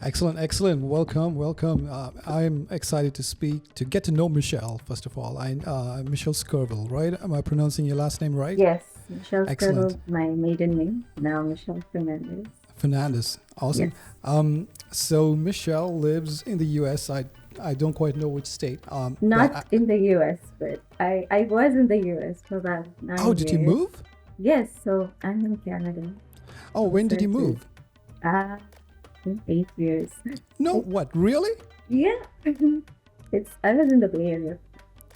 Excellent, excellent. Welcome, welcome. I'm excited to get to know Michelle, first of all. Michelle Scurville, right? Am I pronouncing your last name right? Yes, Michelle Excellent. Scurville, my maiden name. Now Michelle Fernandez. Fernandez. Awesome. Yes. So Michelle lives in the US. I don't quite know which state. Not in the US, but I was in the US for about Oh, nine did you years. move? Yes, so I'm in Canada. Oh, So when did you settled. move? Ah, in 8 years. No, what? Really? Yeah. It's I was in the Bay Area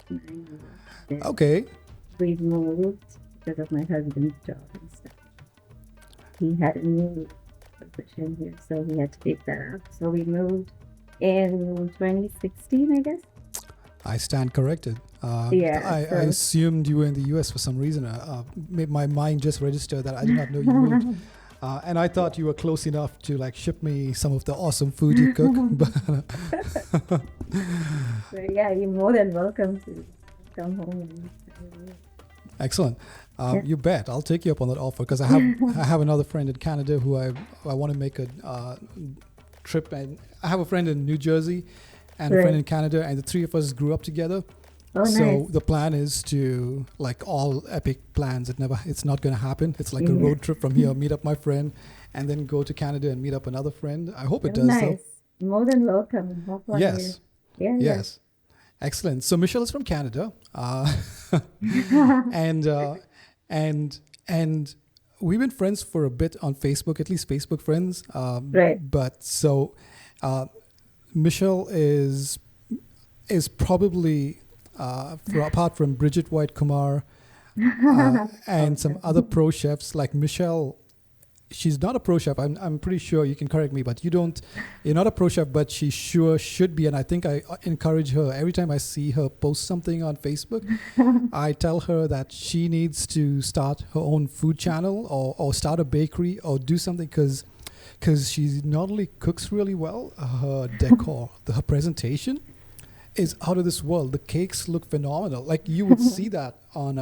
for 9 years. Then Okay. we moved because of my husband's job and stuff. He had a new position here, so he had to take that up. So we moved in 2016, I guess. I stand corrected. Yeah, I so assumed you were in the US for some reason. My mind just registered that I did not know you moved. And I thought you were close enough to like ship me some of the awesome food you cook. But so yeah, you're more than welcome to come home and excellent. yeah, You bet. I'll take you up on that offer because I have another friend in Canada who I want to make a trip, and I have a friend in New Jersey and a friend right. in Canada, and the three of us grew up together. Oh, So nice. the plan is to like all epic plans. It's not going to happen. It's like a Yeah. road trip from here, meet up my friend, and then go to Canada and meet up another friend. I hope it Oh, does though. nice. More than welcome. Have fun here. Yes, Yeah, yeah. yes, excellent. So Michelle is from Canada, and and we've been friends for a bit on Facebook, at least Facebook friends. Right. But so uh, Michelle is probably apart from Bridget White Kumar and some Okay. other pro chefs like Michelle. She's not a pro chef. I'm pretty sure you can correct me, but you're not a pro chef, but she sure should be. And I think I encourage her every time I see her post something on Facebook. I tell her that she needs to start her own food channel or start a bakery or do something because she not only cooks really well, her decor, her presentation is out of this world. The cakes look phenomenal. Like you would see that on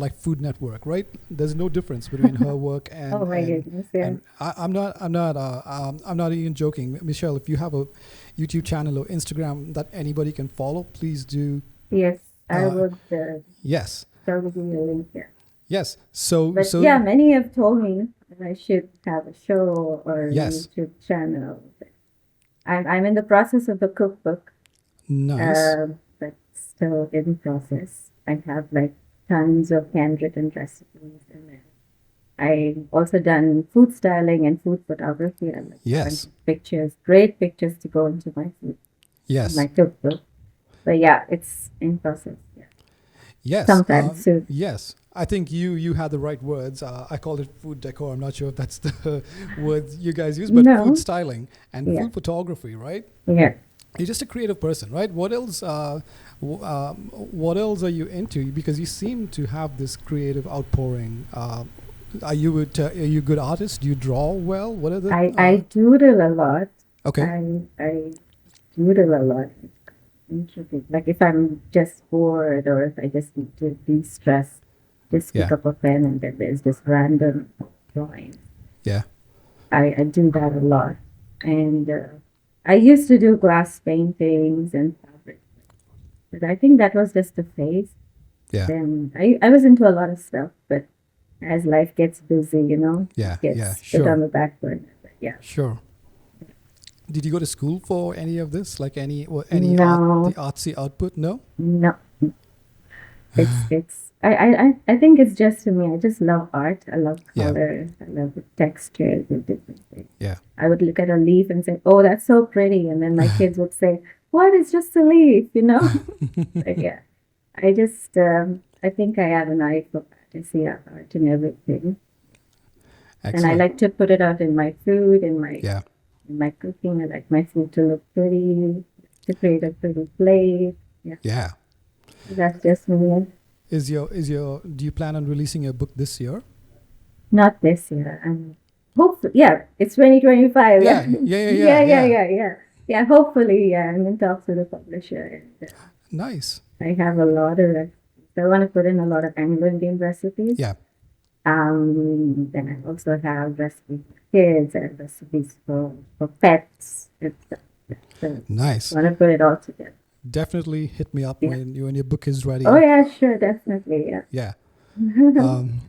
like Food Network, right? There's no difference between her work Oh my goodness, yeah. and I'm not even joking, Michelle. If you have a YouTube channel or Instagram that anybody can follow, please do. Yes, I Uh, would yes, probably a link here. yes. So But so yeah, many have told me that I should have a show or a yes, YouTube channel. I'm in the process of a cookbook, nice. but still in process. I have like tons of handwritten recipes, and then I've also done food styling and food photography. I like a bunch Yes, of pictures, great pictures to go into my yes, cookbook. But yeah, it's in process. Yeah, yes. sometime soon. Yes, I think you had the right words. I called it food decor. I'm not sure if that's the words you guys use, but food No, styling and yeah, food photography, right? yeah. You're just a creative person, right? What else? What else are you into? Because you seem to have this creative outpouring. Are you a good artist? Do you draw well? What are the? I doodle a lot. Okay. I doodle a lot. Interesting. Like if I'm just bored or if I just need to de-stress, just pick Yeah. up a pen and then there's just random drawings. Yeah. I do that a lot. And I used to do glass paintings and fabric, but I think that was just a phase. Yeah. Then I was into a lot of stuff, but as life gets busy, Yeah. it Yeah. gets put on Sure. the back burner. But yeah. Sure. Did you go to school for any of this? Like any art, the No, artsy output? No. no. I think it's just to me. I just love art. I love Yeah. color. I love the textures and different things. Yeah. I would look at a leaf and say, "Oh, that's so pretty," and then my kids would say, "What? It's just a leaf," you know? But yeah, I think I have an eye for art. I see art in everything, and I Excellent. like to put it out in my food, Yeah. in my cooking. I like my food to look pretty, to create a pretty plate. Yeah, Yeah. that's just me. Do you plan on releasing a book this year? Not this year. Hopefully, yeah, it's 2025. Yeah, Yeah. Yeah. Yeah. Yeah. yeah, yeah, Yeah. yeah, yeah. Yeah, hopefully, yeah. I'm in talks with the publisher, and Nice. I have a lot of recipes. I want to put in a lot of Anglo Indian recipes. Yeah. Then I also have recipes for kids and recipes for pets. So Nice. want to put it all together. Definitely hit me up Yeah. when your book is Oh ready. yeah, sure, definitely. Yeah. Yeah. Um,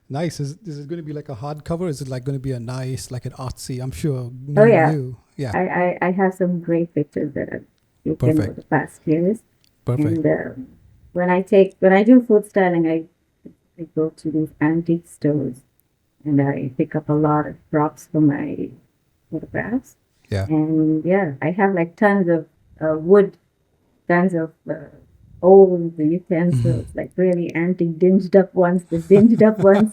nice. Is it going to be like a hardcover? Is it like going to be a nice, like an artsy? I'm sure Oh knowing yeah. you. Yeah. I have some great pictures that I've taken over Perfect. the past years. Perfect. And when I do food styling, I go to these antique stores and I pick up a lot of props for my photographs. Yeah. And yeah, I have like tons of wood, tons of old utensils, like really antique, dinged up ones, the dinged up ones.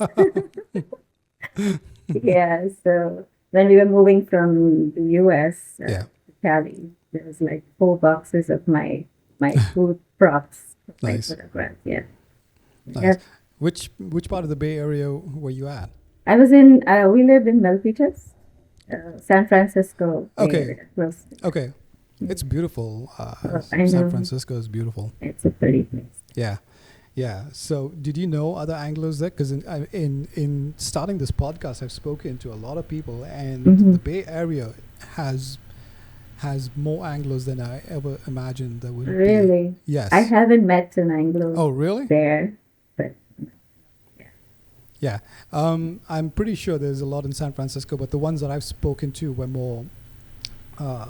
Yeah, so when we were moving from the US Yeah. to Cali, there was like 4 boxes of my food props for my Nice. photographs. Yeah. Nice. Yeah. Which part of the Bay Area were you at? I was in, we lived in Milpitas, San Francisco Bay Okay. Area. Close. Okay. It's beautiful. I San know Francisco is beautiful. it's a pretty place. Yeah. Yeah. So, did you know other anglers there? Because in starting this podcast, I've spoken to a lot of people, and Hmm. the Bay Area has has more anglers than I ever imagined there would be. Really, I Yes. haven't met an Anglo Oh, really? there, but yeah. Yeah. I'm pretty sure there's a lot in San Francisco, but the ones that I've spoken to were more uh,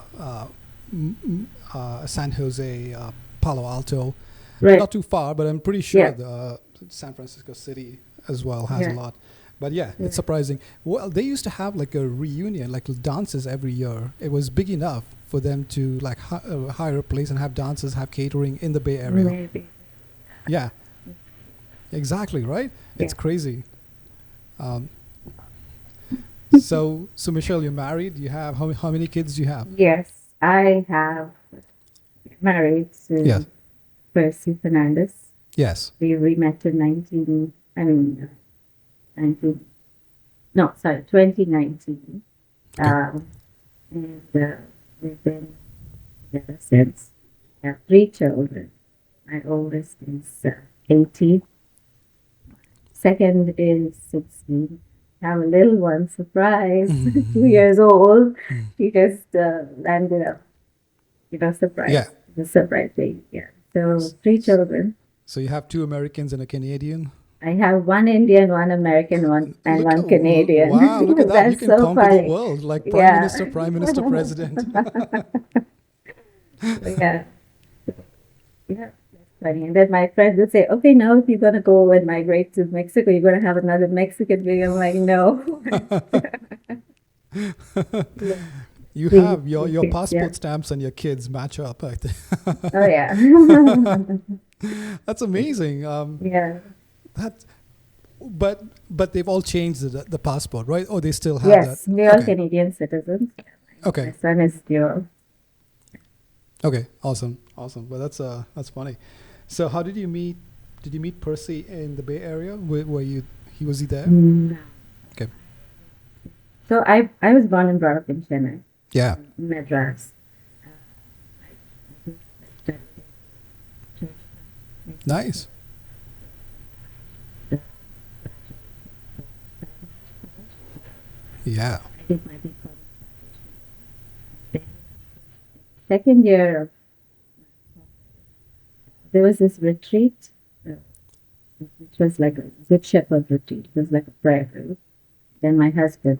uh, San Jose, Palo Alto. Right. Not too far, but I'm pretty sure Yeah. the San Francisco City as well has a Yeah. lot. But yeah, Yeah. it's surprising. Well, they used to have like a reunion, like dances every year. It was big enough for them to like hire a place and have dances, have catering in the Bay Area. Maybe. Yeah, exactly, right? It's Yeah. crazy. Um, so Michelle, you're married. You have how many kids do you have? Yes, I have married Yes. to Percy Fernandez. Yes. We met in 19, I mean, 19, no, sorry, 2019. Okay. And we've been together since. I have 3 children. My oldest is 18. Second is 16. I have a little one, surprise, 2 years old. He just landed up, surprise. Yeah. The surprise baby, yeah. So 3 children. So you have 2 Americans and a Canadian. I have one Indian, one American, and Look, one Canadian. wow! Look at that. You That's can so conquer the funny. world like Yeah. Prime Minister, President. Yeah. Yeah, that's funny. And then my friend would say, okay, now if you're going to go and migrate to Mexico, you're going to have another Mexican baby. I'm like, no. Yeah. You Three- have your three kids, passport yeah. stamps and your kids match up. I think. Oh, yeah. That's amazing. Yeah. That, but they've all changed the passport, right? Oh, they still have Yes, that. we are Okay. Canadian citizens. My Okay. son is dual. Okay. Awesome. Awesome. Well, that's funny. So, how did you meet? Did you meet Percy in the Bay Area? Were you? Was he there? No. Okay. So I was born and brought up in Chennai, Yeah. Madras. Nice. Yeah. I did my BCom. Second year of there was this retreat, which was like a Good Shepherd retreat. It was like a prayer group. Then my husband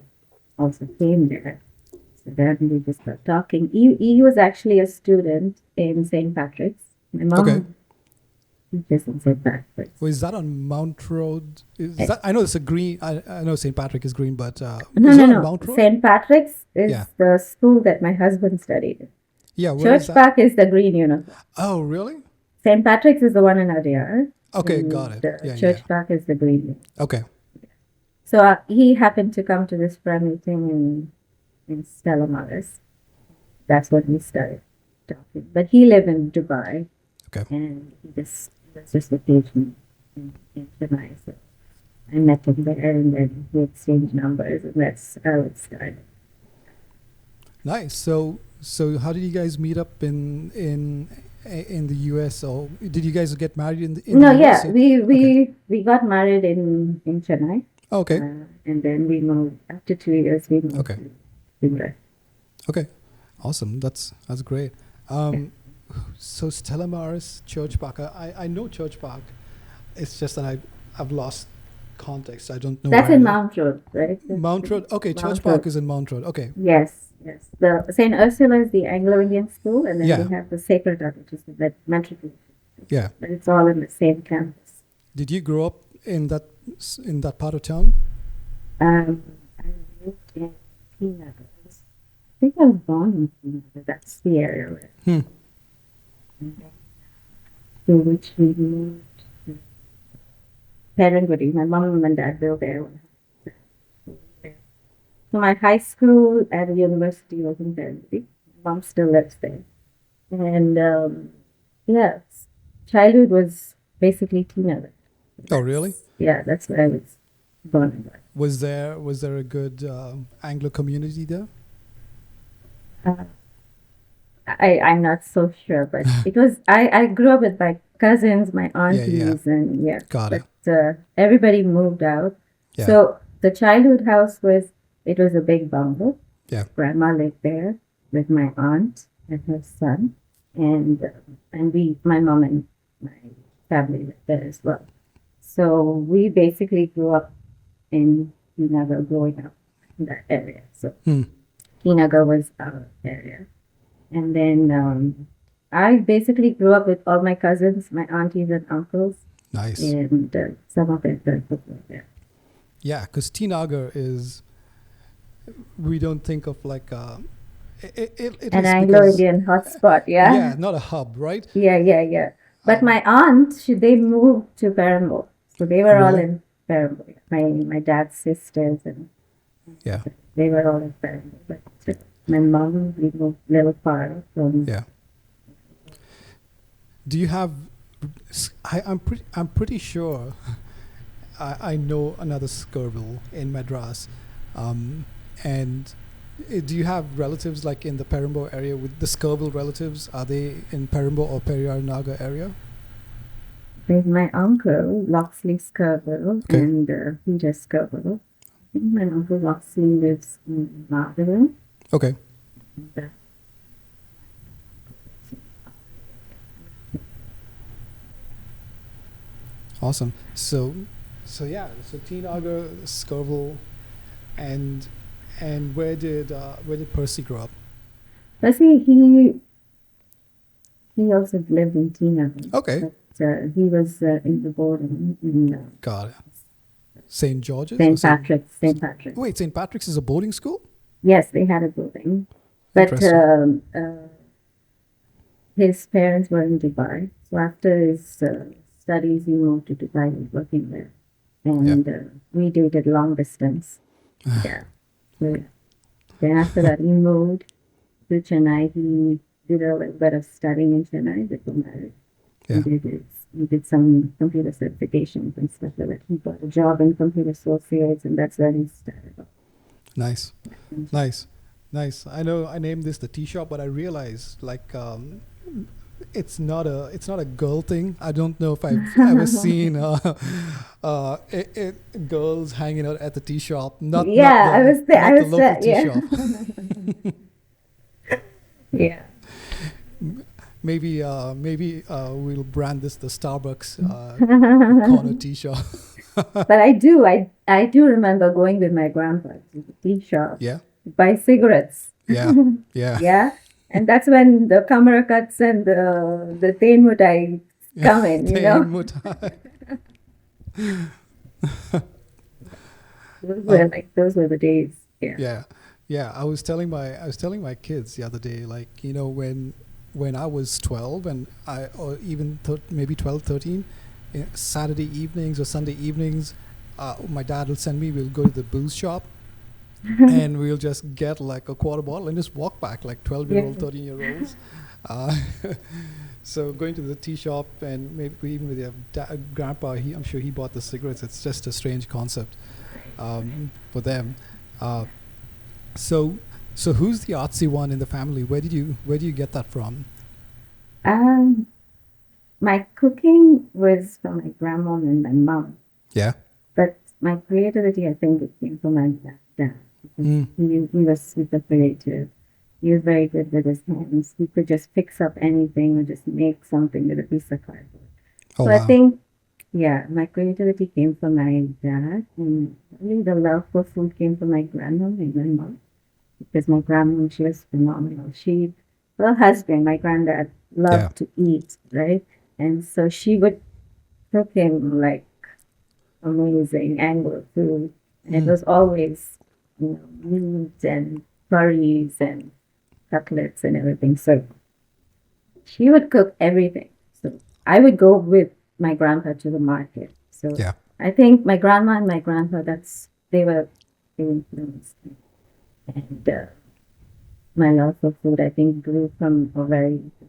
also came there. So then we just got talking. He was actually a student in St. Patrick's. My mom Okay. teaches in St. Patrick's. Was that on Mount Road? Is Eh. that? I know it's a green. I know St. Patrick is green, but No, is no, that on no. Mount Road? St. Patrick's is Yeah. the school that my husband studied in. Yeah. Where is Church that? Park is the green uniform. Oh, really? St. Patrick's is the one in Adyar. Okay, and got it. The Yeah, Church yeah. Park is the green uniform. Okay. So he happened to come to this prayer meeting in Stella Maris. That's when we started talking. But he lived in Dubai, Okay. and he was just vacationing in Chennai. So I met him there, and then we exchanged numbers, and that's how it started. Nice. So how did you guys meet up in the US, or did you guys get married in the No, US? yeah, we got married in Chennai. Okay. And then we moved, after 2 years, we moved Okay. to England. Okay. Awesome. That's great. Yeah. So Stella Maris Church Park. I know Church Park. It's just that I've lost context. I don't know That's where in it is. Mount Road, right? Mount Road. Okay, Church Mount Park Road. is in Mount Road. Okay. Yes, yes. The St. Ursula is the Anglo-Indian school, and then Yeah. we have the Sacred Heart, which is the metropolitan. Yeah. But it's all in the same campus. Did you grow up in that part of town? I lived in Peanut. I think I was born in Peanut. That's the area where Hmm. to which we moved to Perangudi. My mom and dad built there. So my high school at the university was in Perangudi. Mom still lives there. And yeah, childhood was basically teenager. Oh, really? Yeah, that's where I was born and brought Was there a good Anglo community there? up. I'm not so sure, but it was I grew up with my cousins, my Yeah. aunties, and yeah, Got it. but everybody moved out. Yeah. So the childhood house was a big bungalow. Yeah. Grandma lived there with my aunt and her son, and my mom and my family lived there as well. So we basically grew up in Kinaga, growing up in that area. So Hmm. Kinaga was our area. And then I basically grew up with all my cousins, my aunties and uncles, Nice. and some of them were there. Yeah, because Tinagar is, we don't think of like it An is Anglo because Indian hotspot, yeah. yeah, not a hub, right? Yeah. But Um, my aunt, they moved to Parambo. So they were all Really? in Parambo. My dad's sisters, and Yeah, they were all in Parambo. But my mom, we moved a little far from. yeah. Do you have? I'm pretty sure. I know another Scurville in Madras, and do you have relatives like in the Perambo area with the Scurville relatives? Are they in Perambo or Periyar Naga area? There's my uncle, Loxley Scurville, Okay. and Peter Scurville. I think my uncle Loxley lives in Marlborough. Okay. And, Awesome. So yeah. So Teenager, Scurville, and where did Percy grow up? let's see, he also lived in Tina, Okay. but he was in the boarding in Got it. St. George's? Or St. Patrick's. St. Patrick's. Wait, St. Patrick's is a boarding school? Yes, they had a building, but Interesting. his parents were in Dubai. So after his studies, he moved to Dubai. He was working there, and we dated long distance. Yeah. So then after that, he moved to Chennai. He did a little bit of studying in Chennai before marriage. Yeah. He did some computer certifications and stuff like that. He got a job in computer associates, and that's where he started off. Nice. Nice. Nice. I know I named this the tea shop, but I realized like it's not a girl thing. I don't know if I've ever seen girls hanging out at the tea shop. Yeah, I was there. Not I the was local tea yeah. shop. Yeah. Maybe we'll brand this the Starbucks corner tea shop. But I do remember going with my grandpa to the tea shop, Yeah. buy cigarettes. Yeah. Yeah. Yeah. And that's when the camera cuts and the Tain Mutai come in, you know. Those were the days. Yeah. Yeah. Yeah. I was telling my kids the other day, like, you know, when I was 12 and or even maybe 12, 13, Saturday evenings or Sunday evenings, my dad will send me, we'll go to the booze shop and we'll just get like a quarter bottle and just walk back like 12-year-old, 13-year-olds. So going to the tea shop and maybe even with your grandpa, I'm sure he bought the cigarettes. It's just a strange concept for them. So who's the artsy one in the family? Where do you get that from? My cooking was from my grandmom and my mom. Yeah. But my creativity, I think it came from my dad. Because Mm. he was super creative. He was very good with his hands. He could just fix up anything or just make something with a piece of cardboard. Oh So I wow. think, yeah, my creativity came from my dad, and really the love for food came from my grandma, because my grandma, she was phenomenal. Her husband, my granddad, Yeah. loved to eat, right? And so she would cook him like amazing Anglo food. And it Mm. was always, meat and curries and cutlets and everything. So she would cook everything. So I would go with my grandpa to the market. So Yeah. I think my grandma and my grandpa, they influenced me. And my love for food, I think,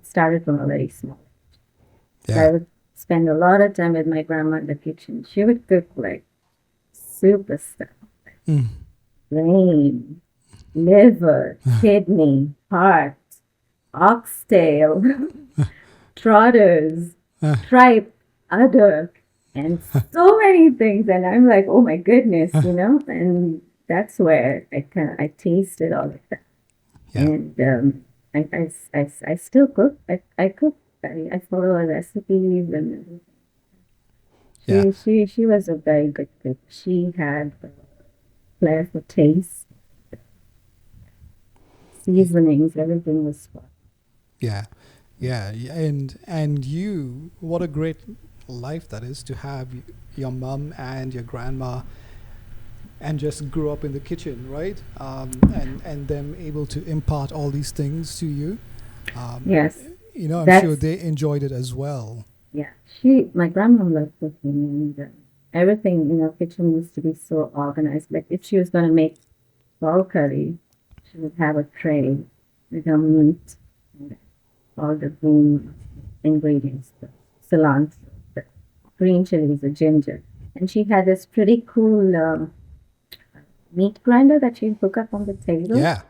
started from a very small. So I Yeah. would spend a lot of time with my grandma in the kitchen. She would cook like super stuff, Mm. brain, liver, kidney, heart, oxtail, trotters, tripe, udder, and so many things. And I'm like, oh my goodness, and that's where I tasted all of that. Yeah. And I still cook. I cook. I follow her recipes, and Yeah. she was a very good cook. She had a flair for taste, seasonings, everything was spot. Yeah. Yeah. And you, what a great life that is to have your mom and your grandma and just grew up in the kitchen, right? And them able to impart all these things to you. Um, Yes, I'm sure that's they enjoyed it as well. yeah. My grandma loved cooking, and everything in our kitchen used to be so organized. Like if she was gonna make dal curry, she would have a tray with her meat and all the green ingredients, the cilantro, the green chilies, the ginger. And she had this pretty cool meat grinder that she'd hook up on the table. Yeah.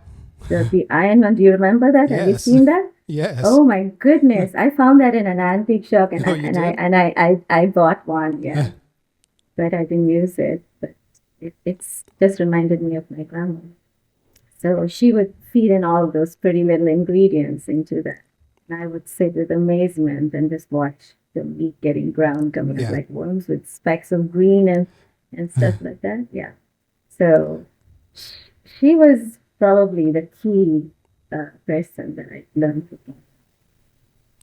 The iron one. Do you remember that? Have you Yes. seen that? Yes. Oh my goodness. I found that in an antique shop, and Oh, you did? I bought one, yeah. But I didn't use it. But it's just reminded me of my grandma. So she would feed in all those pretty little ingredients into that. And I would sit with amazement and just watch the meat getting ground, coming up Yeah. like worms with specks of green and stuff like that. Yeah. So she was probably the key person that I learned from.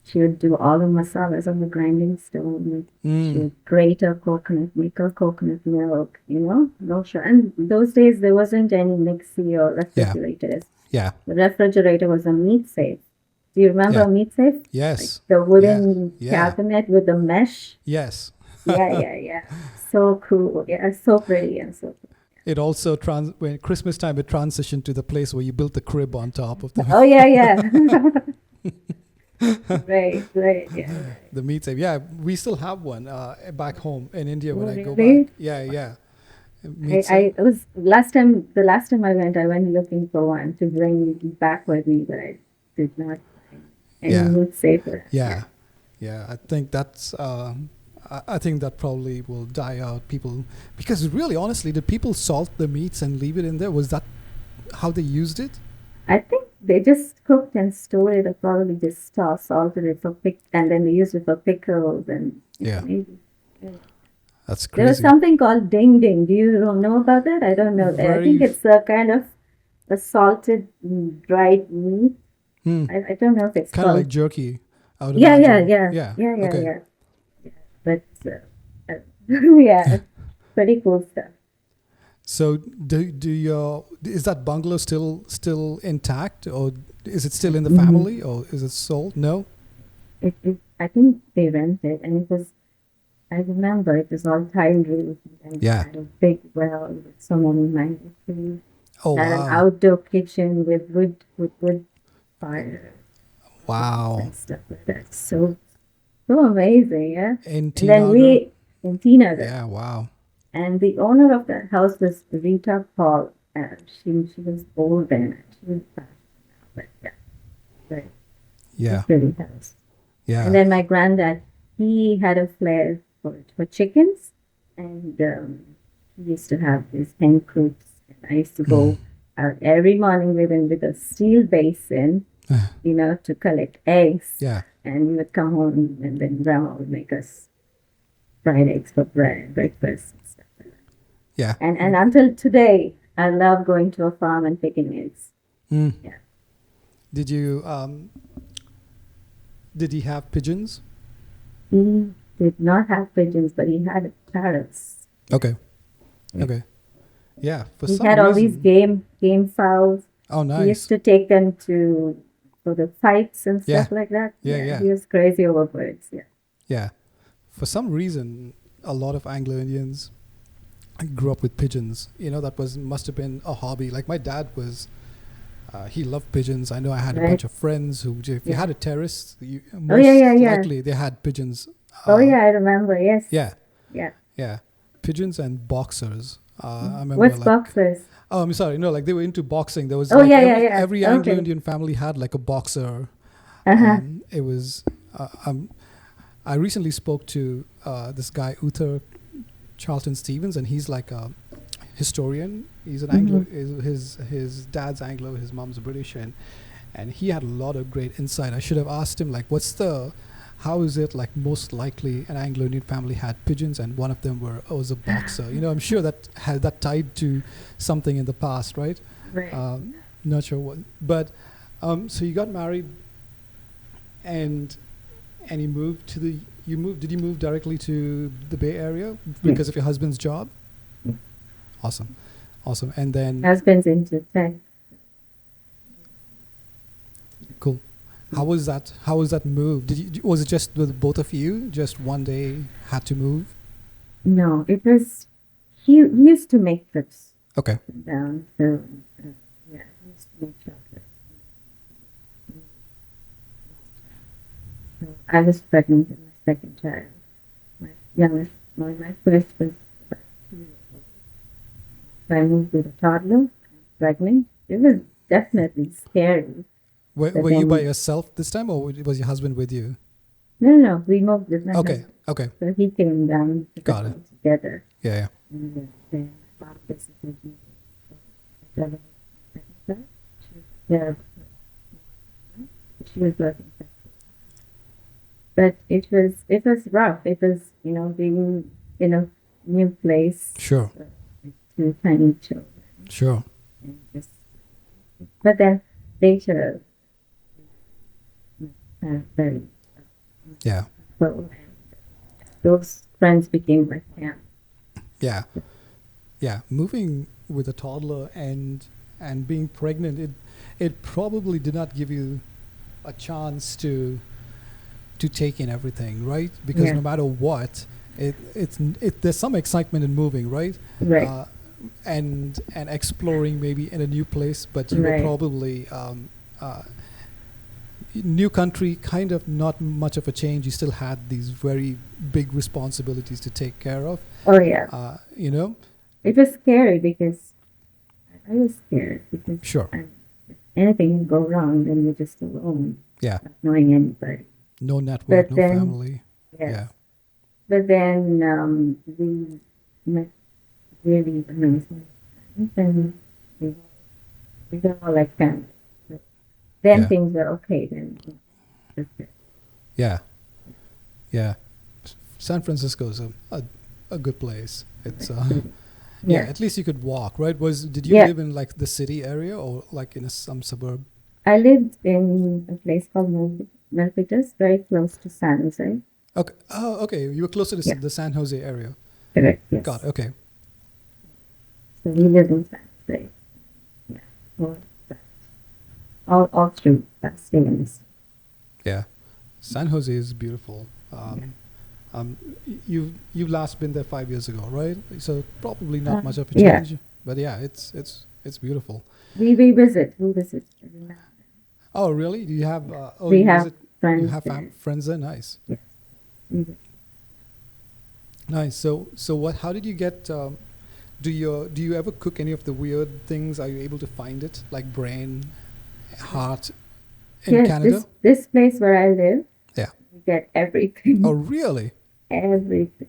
She would do all the masalas on the grinding stone. She Mm. would grate her coconut, make her coconut milk, no sugar. And those days there wasn't any mixie or Yeah. refrigerators. Yeah. The refrigerator was a meat safe. Do you remember Yeah. a meat safe? Like Yes. the Yeah. wooden Yeah. cabinet with the mesh? Yes. Yeah, yeah, yeah. So cool. Yeah, so pretty and so cool. It also when Christmas time it transitioned to the place where you built the crib on top of the Oh yeah, yeah. Right, right, yeah. the meat safe. Yeah, we still have one back home in India Oh when I go really? back. Yeah, yeah. I, Meat I safe. it was the last time I went looking for one to bring back with me, but I did not find any Yeah. meat safer. Yeah. Yeah. Yeah. I think that's I think that probably will die out. People, because really, honestly, did people salt the meats and leave it in there? Was that how they used it? I think they just cooked and stored it, or probably just salted it for and then they used it for pickles and Yeah, maybe. Yeah. that's There was crazy. something called ding ding. Do you know about that? I don't know. I think Very. it's a kind of a salted dried meat. Hmm. I don't know if it's Kind of like called. jerky, I would Yeah, yeah, imagine. yeah, Yeah. yeah, yeah, Okay. yeah. But yeah, pretty cool stuff. So do your is that bungalow still intact, or is it still in the Hmm. family, or is it sold? No. I think they rented, and it was. I remember it was all tile roof, and Yeah. had a big well with so many mango trees. Oh Had an wow. outdoor kitchen with wood fire Wow. and stuff like that. So amazing, yeah. In And then Tinagar. in Tinagar, Yeah. Wow. and the owner of that house was Rita Paul. She was old then. She was passed now, but yeah, very a Yeah. pretty house. And Yeah. then my granddad, he had a flair for chickens, and he used to have these hen coops. And I used to Mm. go out every morning with him with a steel basin, to collect eggs. Yeah. And we would come home and then grandma would make us fried eggs for breakfast and stuff like that. Yeah. And until today, I love going to a farm and picking eggs. Mm. Yeah. Did you did he have pigeons? He did not have pigeons, but he had parrots. Okay. Yeah. Okay. Yeah. For He some had all these reason. game fowls. Oh, He used nice. to take them to for the fights and Yeah. stuff like that. Yeah. Yeah, Yeah. he was crazy over birds. Yeah. Yeah. For some reason, a lot of Anglo Indians grew up with pigeons. That must have been a hobby. Like my dad was. He loved pigeons. I know I had a Right. bunch of friends who, if you Yeah. had a terrace, Oh yeah, most yeah, yeah. likely they had pigeons. Oh yeah, I remember. Yes. Yeah. Yeah. Yeah. Pigeons and boxers. I remember What's like. boxers? Oh, I'm sorry. No, like they were into boxing. There was Oh like yeah, yeah, yeah. every Anglo Okay. Indian family had like a boxer. Uh-huh. It was. I recently spoke to this guy Uther Charlton Stevens, and he's like a historian. He's an Anglo. His dad's Anglo, his mom's British, and he had a lot of great insight. I should have asked him like, how is it like most likely an Anglo Indian family had pigeons, and one of them was a boxer. I'm sure that had that tied to something in the past, right? Right. Not sure what, but so you got married, and you moved to the. You moved. Did you move directly to the Bay Area because of your husband's job? Yeah. Awesome, awesome. And then Husband's into tech. cool. How was that? How was that move? Was it just with both of you? Just one day had to move? No, it was. He used to make trips Okay. down. So yeah, he used to make trips. So I was pregnant with my second child. My youngest, my first was about 2 years old. So I moved with a toddler, pregnant. It was definitely scary. Were you by yourself this time, or was your husband with you? No, we moved with my Okay. husband. Okay. So he came down Got it. together. Yeah. Yeah. And then Bob visited me. So I was second child. She was there. She was working. But it was rough. It was being in a new place Sure. with two tiny children. Sure. And just, but then later, very Yeah. close. Those friends became my family. Yeah. Yeah. Moving with a toddler and being pregnant, it probably did not give you a chance to take in everything, right? Because Yeah. no matter what, there's some excitement in moving, right? Right. And exploring maybe in a new place, but you were Right. probably new country, kind of not much of a change. You still had these very big responsibilities to take care of. Oh yeah. It was scary because I was scared because Sure. if anything can go wrong, then you're just alone, Yeah. not knowing anybody. No network, But no then- family. Yes. Yeah. But then we met really amazing friends, and we were more like family. But then Yeah. things were okay. Then it was good. Yeah. Yeah. San Francisco is a good place. It's yeah, at least you could walk, right? Did you Yeah. live in like the city area or like in some suburb? I lived in a place called Milpitas, very close to San Jose. Okay. Oh, okay. You were closer to Yeah. the San Jose area. Correct. Yes. Got it. Okay. So we lived in San Jose. Yeah. All through that stay in this. Yeah. San Jose is beautiful. You've last been there 5 years ago, right? So probably not much of a yeah. change. But yeah, it's beautiful. We visit. We visit. every now and then. Oh, really? Do you have? We you have visit, friends. you have there. friends there. Nice. Yes. We visit. Nice. So what? How did you get? Do you ever cook any of the weird things? Are you able to find it, like brain, heart, in Yes, Canada? this place where I live, Yeah. you get everything. Oh, really? Everything.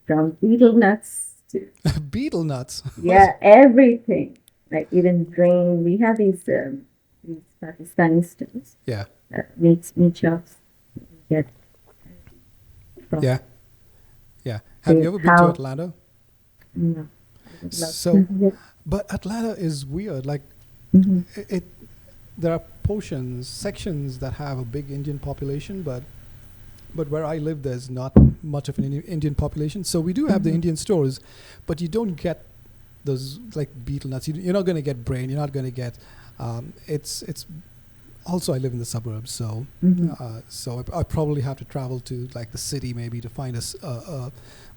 From beetle nuts too. Beetle nuts. Yeah, everything. Like even grain. We have these Pakistani stores, Yeah. meat shops. We get from Yeah. Yeah. Have you the ever been to how. Atlanta? No, I would love to So, visit. but Atlanta is weird. Like Hmm. it there are portions, sections that have a big Indian population, but where I live, there's not much of an Indian population. So we do have the Hmm. Indian stores, but you don't get those like beetle nuts. You're not going to get brain. You're not going to get. It's also I live in the suburbs, so Hmm. I probably have to travel to like the city maybe to find us.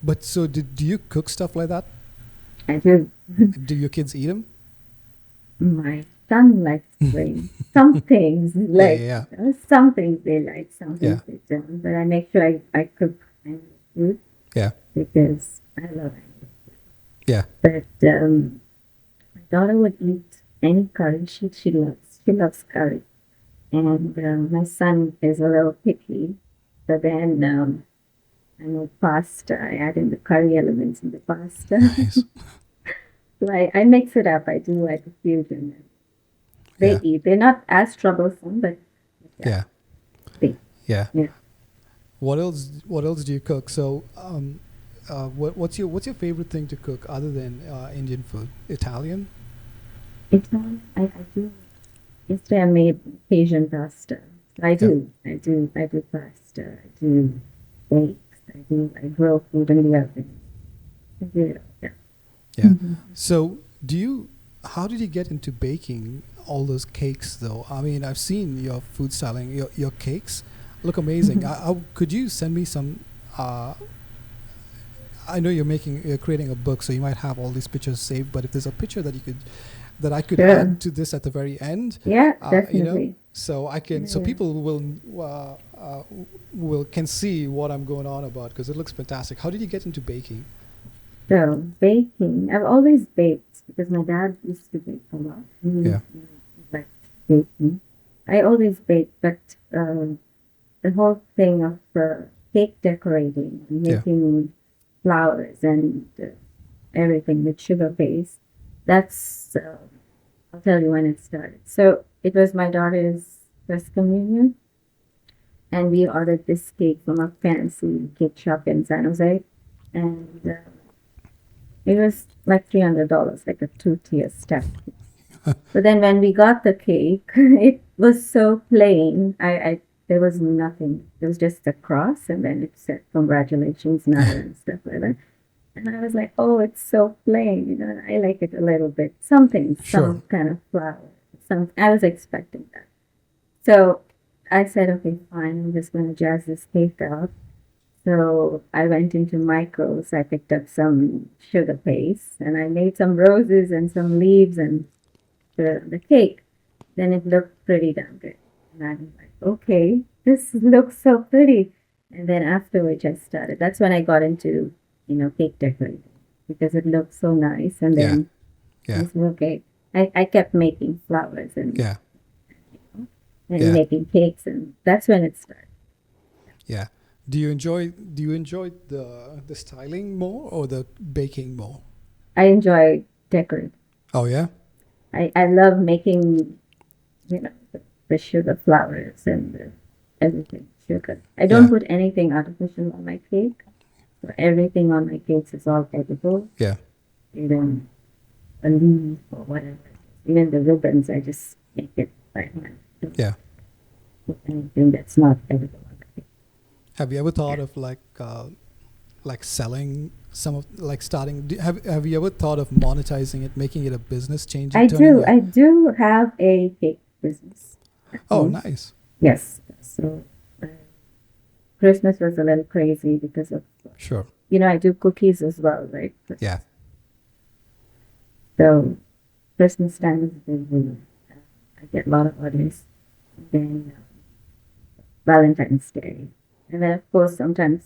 But so do you cook stuff like that? I do. Do your kids eat them? My son likes grain. Some things Yeah, like yeah, some things they like, some yeah, things they don't. But I make sure I cook Indian food yeah, because I love it. yeah, But my daughter would eat any curry. She loves curry. And my son is a little picky. So then I make pasta. I add in the curry elements in the pasta. nice. So I mix it up. I do like a fusion. They Yeah, eat. They're not as troublesome, but yeah, yeah, they yeah. yeah. What else? What else do you cook? So, what's your favorite thing to cook other than Indian food? Italian? I do. Yesterday I made Asian pasta. I Yeah, do. I do pasta. I do bakes. I grow food in the oven. I do it all. Yeah. yeah. So, do you? How did you get into baking all those cakes, though? I mean, I've seen your food styling. Your cakes look amazing. Mhm. Could you send me some? I know you're creating a book, so you might have all these pictures saved. But if there's a picture that I could Sure. add to this at the very end, Yeah, you know, definitely. so Yeah. people will can see what I'm going on about because it looks fantastic. How did you get into baking? So baking, I've always baked because my dad used to bake a lot. Yeah, He liked baking. I always baked, but the whole thing of cake decorating, and yeah, making flowers and everything with sugar base, that's I'll tell you when it started. So it was my daughter's first communion, and we ordered this cake from a fancy cake shop in San Jose, and it was like $300, like a two-tier step. But then when we got the cake, it was so plain. I there was nothing. It was just a cross, and then it said congratulations, Nada, and stuff like that. And I was like, oh, it's so plain. I like it a little bit. Something, sure. some kind of flower. Some. I was expecting that. So I said, okay, fine. I'm just going to jazz this cake up. So I went into Michael's. I picked up some sugar paste, and I made some roses and some leaves and the cake. Then it looked pretty damn good. And I was like, okay, this looks so pretty. And then after which I started. That's when I got into, cake decorating because it looked so nice. And Yeah, then I yeah, said, okay, I kept making flowers yeah, and yeah, making cakes, and that's when it started. yeah. Do you enjoy the styling more or the baking more? I enjoy decorating. Oh yeah, I love making, the sugar flowers and everything sugar. I don't yeah, put anything artificial on my cake. So everything on my cakes is all edible, yeah, even a leaf or whatever. Even the ribbons, I just make it by hand. Don't yeah. put anything that's not edible on the cake. Have you ever thought Yeah. of like selling some of like starting? Have you ever thought of monetizing it, making it a business, changing, I turning do. your? I do have a cake business at Oh, home. nice. Yes. So uh, Christmas was a little crazy because of, Sure. I do cookies as well, right? Yeah. So Christmas time is busy. I get a lot of orders. Then Valentine's Day. And then, of course, sometimes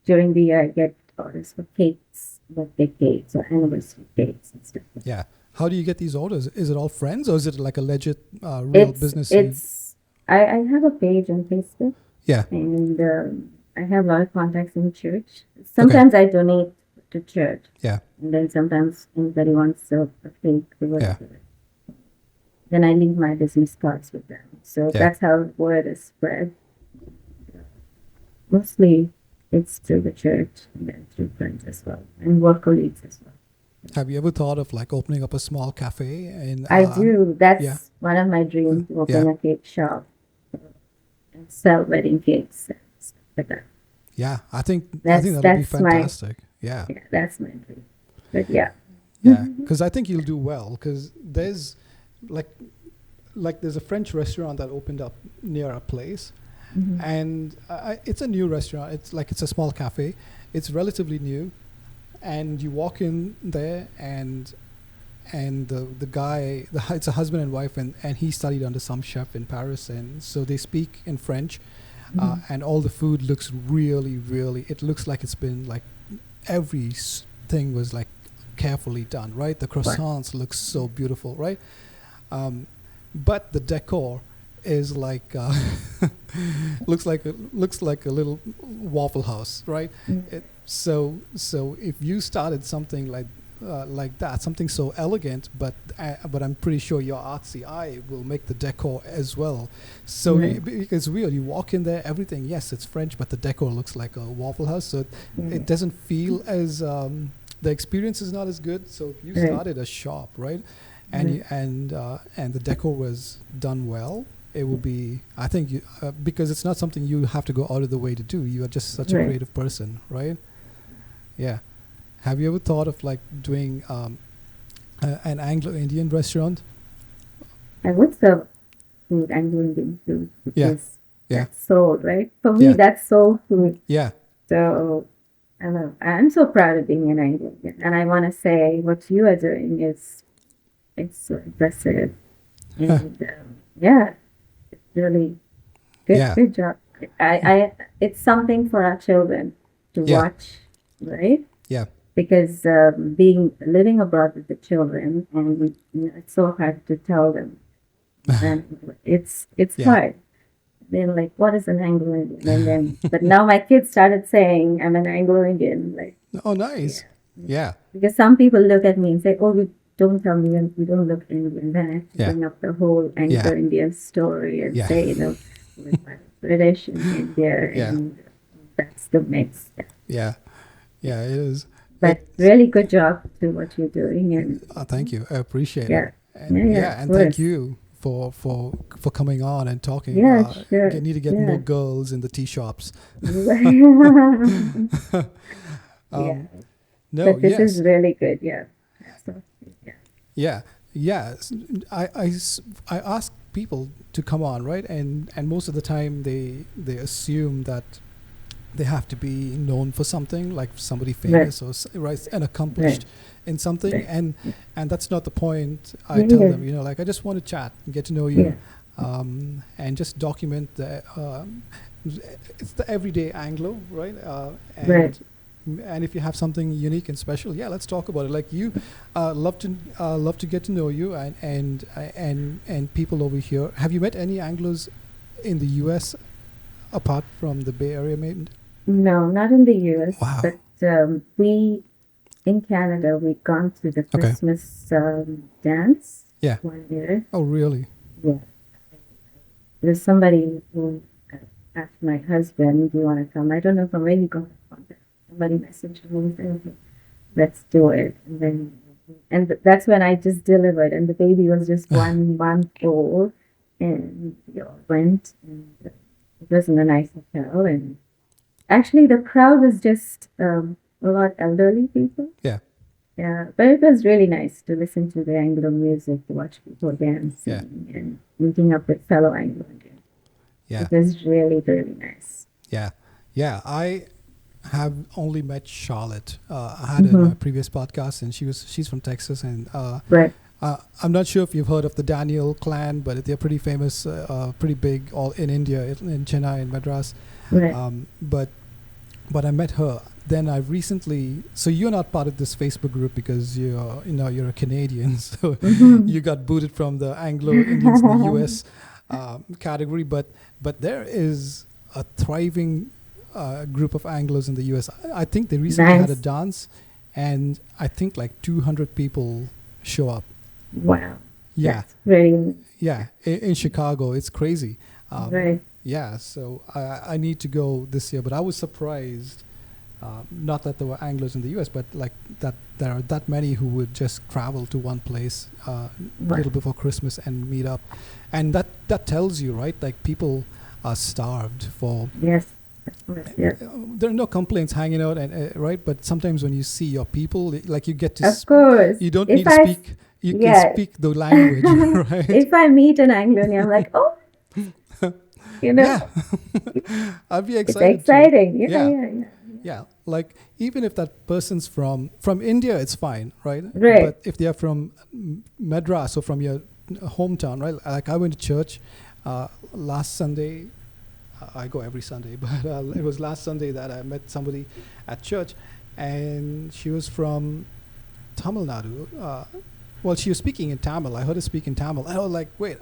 during the year, I get orders for cakes, birthday cakes or anniversary cakes and stuff like that. Yeah. How do you get these orders? Is it all friends or is it like a legit, real It's, business? it's, I have a page on Facebook, Yeah. and I have a lot of contacts in the church. Okay. Sometimes I donate to church. Yeah. And then sometimes anybody wants a cake or Yeah. whatever. Then I leave my business cards with them. So Yeah. that's how word is spread. Mostly it's through the church and then through friends as well and work colleagues as well. Have you ever thought of like opening up a small cafe in I do. yeah. That's one of my dreams, to open Yeah. a cake shop and sell wedding cakes and stuff like that. Yeah. I think That's that'll be that's my fantastic. Yeah. yeah, that's my dream. But yeah. Yeah. Because I think you'll do well. Because there's like there's a French restaurant that opened up near our place, Mhm. and it's a new restaurant. It's a small cafe. It's relatively new, and you walk in there, and the guy, it's a husband and wife, and he studied under some chef in Paris, and so they speak in French, Mhm. and all the food looks really, really. It looks like it's been like every thing was like carefully done, right? The croissants look so beautiful, right? But the decor is like looks like a little Waffle House, right? Mhm. So if you started something like that, something so elegant, but I'm pretty sure your artsy eye will make the decor as well. So Right. because weird, you walk in there, everything, yes, it's French, but the decor looks like a Waffle House, so Yeah. it doesn't feel as the experience is not as good. So if you Right. started a shop, right, and you, and the decor was done well, it will be. I think you because it's not something you have to go out of the way to do. You are just such a Right. creative person, right? Yeah. Have you ever thought of like doing an Anglo-Indian restaurant? I would serve food, Anglo-Indian food, Yeah. because Yeah. that's soul, right? For me, Yeah. that's soul food. Yeah. So I'm so proud of being an Anglo-Indian, and I want to say what you are doing is it's so impressive, and yeah, it's really good. Yeah. Good job. It's something for our children to Yeah. watch, right? Yeah. Because living abroad with the children, and it's so hard to tell them, and it's Yeah. hard. They're like, "What is an Anglo-Indian?" And then, but now my kids started saying, "I'm an Anglo-Indian," like, Oh, nice. Yeah. because some people look at me and say, "Oh, we don't tell me we don't look Indian." Then I have to Yeah. bring up the whole Yeah. Anglo-Indian story and Yeah. say, we're British in India, Yeah. and that's the mix. Yeah. Yeah. It is. But really good job to what you're doing, and Thank you. I appreciate yeah, it. And yeah, and of thank course. you for coming on and talking. Yeah, sure. You need to get Yeah. more girls in the tea shops. Yeah, No, but this yes. is really good. Yeah. So, yeah. Yeah, yeah. I ask people to come on, right? And most of the time they assume that they have to be known for something, like somebody famous or right and accomplished in something, Right. and that's not the point. I Yeah. tell them, like I just want to chat and get to know you, Yeah. and just document the. It's the everyday Anglo, right? And Right. and if you have something unique and special, yeah, let's talk about it. Like you, love to get to know you and people over here. Have you met any Anglos in the U.S. apart from the Bay Area, maybe? No, not in the US, Wow. but we in Canada we've gone to the Okay. Christmas dance Yeah. one year. Oh, really? Yeah, there's somebody who asked my husband, "Do you want to come?" I don't know from where he got the contact. Somebody messaged me and said, "Okay, let's do it." And then, that's when I just delivered, and the baby was just 1 month old, and we all went, and it was in a nice hotel, and actually the crowd was just a lot elderly people. Yeah. Yeah, but it was really nice to listen to the Anglo music, to watch people dancing, and meeting up with fellow Anglo Indians. Yeah. It was really, really nice. Yeah. Yeah. I have only met Charlotte. I had her in my previous podcast, and she's from Texas, and Right. I'm not sure if you've heard of the Daniel clan, but they're pretty famous, pretty big, all in India, in Chennai and Madras. Right. But I met her. Then I recently. So you're not part of this Facebook group because you're a Canadian, so you got booted from the Anglo Indians in the U.S. Category. But there is a thriving group of Anglos in the U.S. I think they recently had a Nice. dance and I think like 200 people show up. Wow. Yeah, That's very, yeah, in Chicago, it's crazy. very, Yeah, so I need to go this year, but I was surprised. Not that there were Anglos in the U.S., but like that there are that many who would just travel to one place a wow. little before Christmas and meet up, and that tells you, right? Like people are starved for. Yes. Yes. There are no complaints hanging out, and right. But sometimes when you see your people, like you get to, Of course. you don't If need to I, speak. You can yeah, speak the language, right? if I meet an Anglonia, I'm like, oh, you know, Yeah, I'd be it's excited too. exciting. Yeah, Yeah, yeah, yeah. yeah. Like even if that person's from India, it's fine, right? Right. But if they are from Madras or from your hometown, right? Like I went to church last Sunday. I go every Sunday, but it was last Sunday that I met somebody at church, and she was from Tamil Nadu. Well, she was speaking in Tamil. I heard her speak in Tamil. I was like, wait,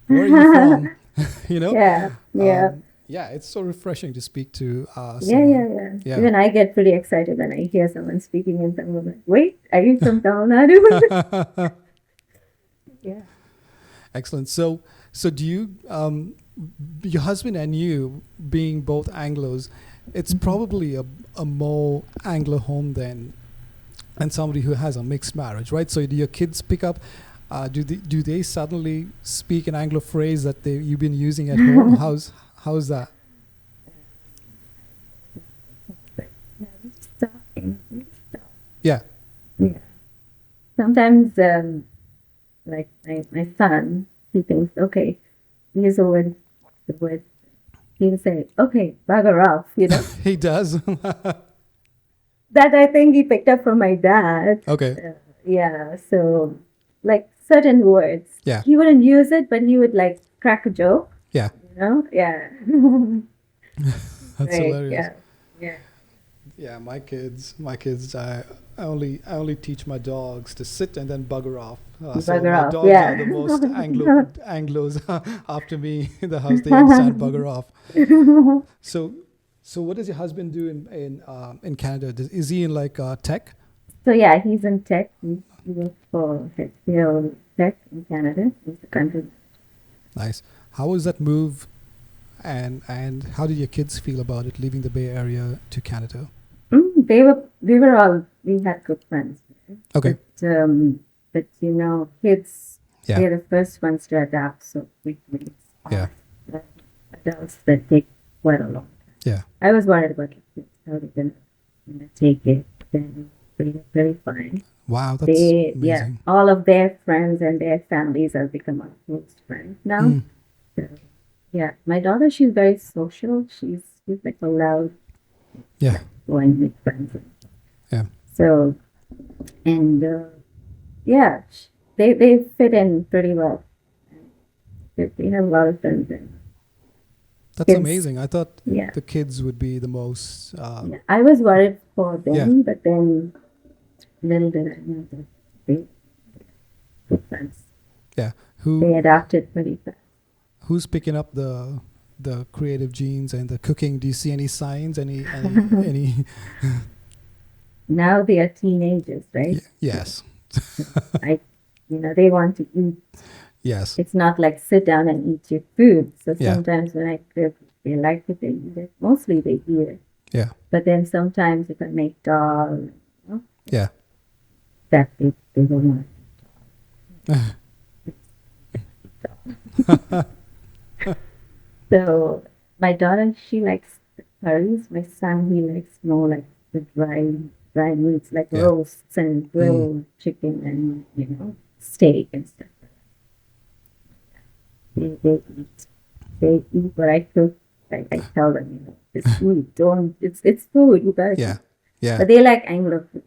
where are you from? you know? Yeah, yeah. Yeah, it's so refreshing to speak to Yeah, yeah, someone. yeah. Yeah. Even I get pretty excited when I hear someone speaking in Tamil. I'm like, wait, are you from Tamil Nadu? Yeah. Excellent. So do you, your husband and you being both Anglos, it's probably a more Anglo home than somebody who has a mixed marriage, right? So do your kids pick up? Do they suddenly speak an Anglo phrase that you've been using at home? How's that? Yeah. Yeah. Sometimes, like my son, he thinks, okay, here's the word. He'll say, okay, bugger off, you know. He does. That I think he picked up from my dad. Okay. Yeah, so like certain words, Yeah. he wouldn't use it, but he would like crack a joke, Yeah. you know? Yeah. That's Right, hilarious. yeah. Yeah. Yeah, my kids. I only teach my dogs to sit and then bugger off. So Bugger my off, dogs yeah. are the most Anglos after me in the house. They understand bugger off. So what does your husband do in Canada? Is he in like tech? So yeah, he's in tech. He works for HCL Tech in Canada. He's the country. Nice. How was that move, and how did your kids feel about it, leaving the Bay Area to Canada? We had good friends. Okay. But you know, kids, Yeah. they're the first ones to adapt so quickly. Yeah. Uh, Adults that take quite a long. Yeah. I was worried about the kids, how they're gonna take it. Then they're very fine. Wow, that's Yeah, amazing. all of their friends and their families have become our close friends now. Mm. So, yeah, my daughter, she's very social. She's like allowed Yeah. go and make friends. Yeah. So, and yeah, they fit in pretty well. They have a lot of friends. And That's kids, amazing. I thought yeah. the kids would be the most. Yeah, I was worried for them, Yeah. but then little did I know that they good friends. Yeah. They adapted pretty fast. Who's picking up the creative genes and the cooking? Do you see any signs? Any? Now they are teenagers, right? Yes. They want to eat. Yes. It's not like sit down and eat your food. So Yeah. sometimes when I cook, they like it, they eat it. Mostly they eat it. Yeah. But then sometimes if I make dal, Yeah. that they don't want. So my daughter, she likes the curries. My son, he likes more like the dry meats, like Yeah. roasts and grilled chicken and steak and stuff. They eat what I cook. I tell them, it's food. It's food. You gotta Yeah. eat. Yeah. But they like Anglo food.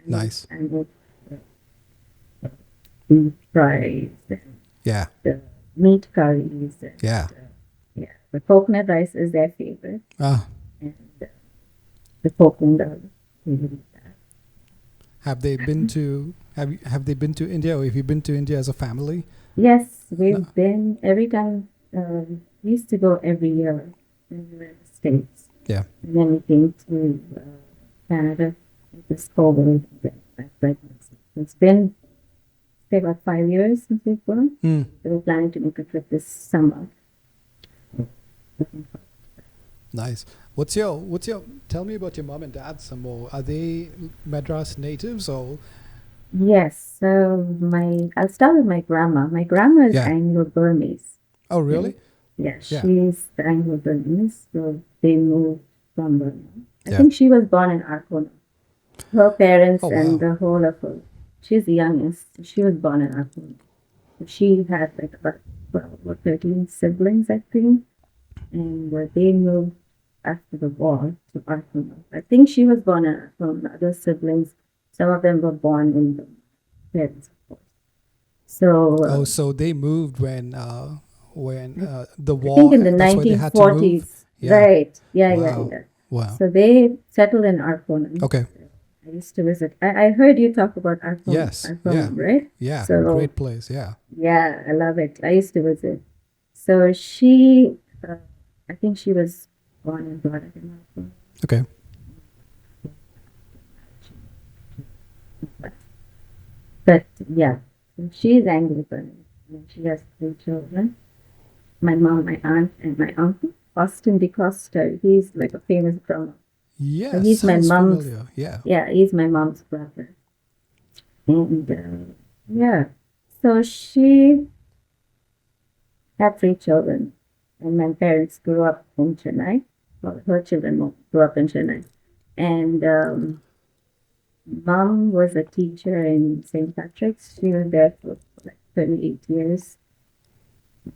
Nice. Anglo beef fries, and Yeah. the meat curries. And, Yeah. yeah. The coconut rice is their favorite. Ah. And the coconut. They would eat that. Have they been to have they been to India, or have you been to India as a family? Yes, we've been every time. We used to go every year when we were in the States. Yeah. And then we came to Canada. This COVID pregnancy. It's been say about 5 years since we've gone. Hmm. So we're planning to make a trip this summer. Nice. Tell me about your mom and dad some more. Are they Madras natives or? Yes, so I'll start with my grandma. My grandma is Yeah. Anglo-Burmese. Oh, Okay? really? Yeah, Yeah. she's Anglo-Burmese, so they moved from Burma. I Yeah. think she was born in Arkona. Her Oh, parents and wow. the whole of her, she's the youngest. So she was born in Arkona. So she had like about 12 or 13 siblings, I think, and they moved after the war to Arkona. I think she was born in Arkona. The other siblings, some of them were born in the parents, of course. So Oh, so they moved when the I think war. in the That's why they had to move. 1940s. Yeah. Right. Yeah, yeah, Wow. yeah. Wow. So they settled in Arkona. Okay. I used to visit. I heard you talk about Yes. Yeah. Arkona, right? Yeah. So Great place. Yeah. yeah, I love it. I used to visit. So she, I think she was born and brought up in Arkona. Okay. But yeah, so she's Anglican. And she has 3 children. My mom, my aunt, and my uncle. Austin DeCosta. He's like a famous drummer. So Yes. he's my Sounds mom's. familiar. Yeah. Yeah, he's my mom's brother. And yeah, so she had 3 children, and my parents grew up in Chennai. Well, her children grew up in Chennai, and mom was a teacher in St. Patrick's. She was there for like 38 years.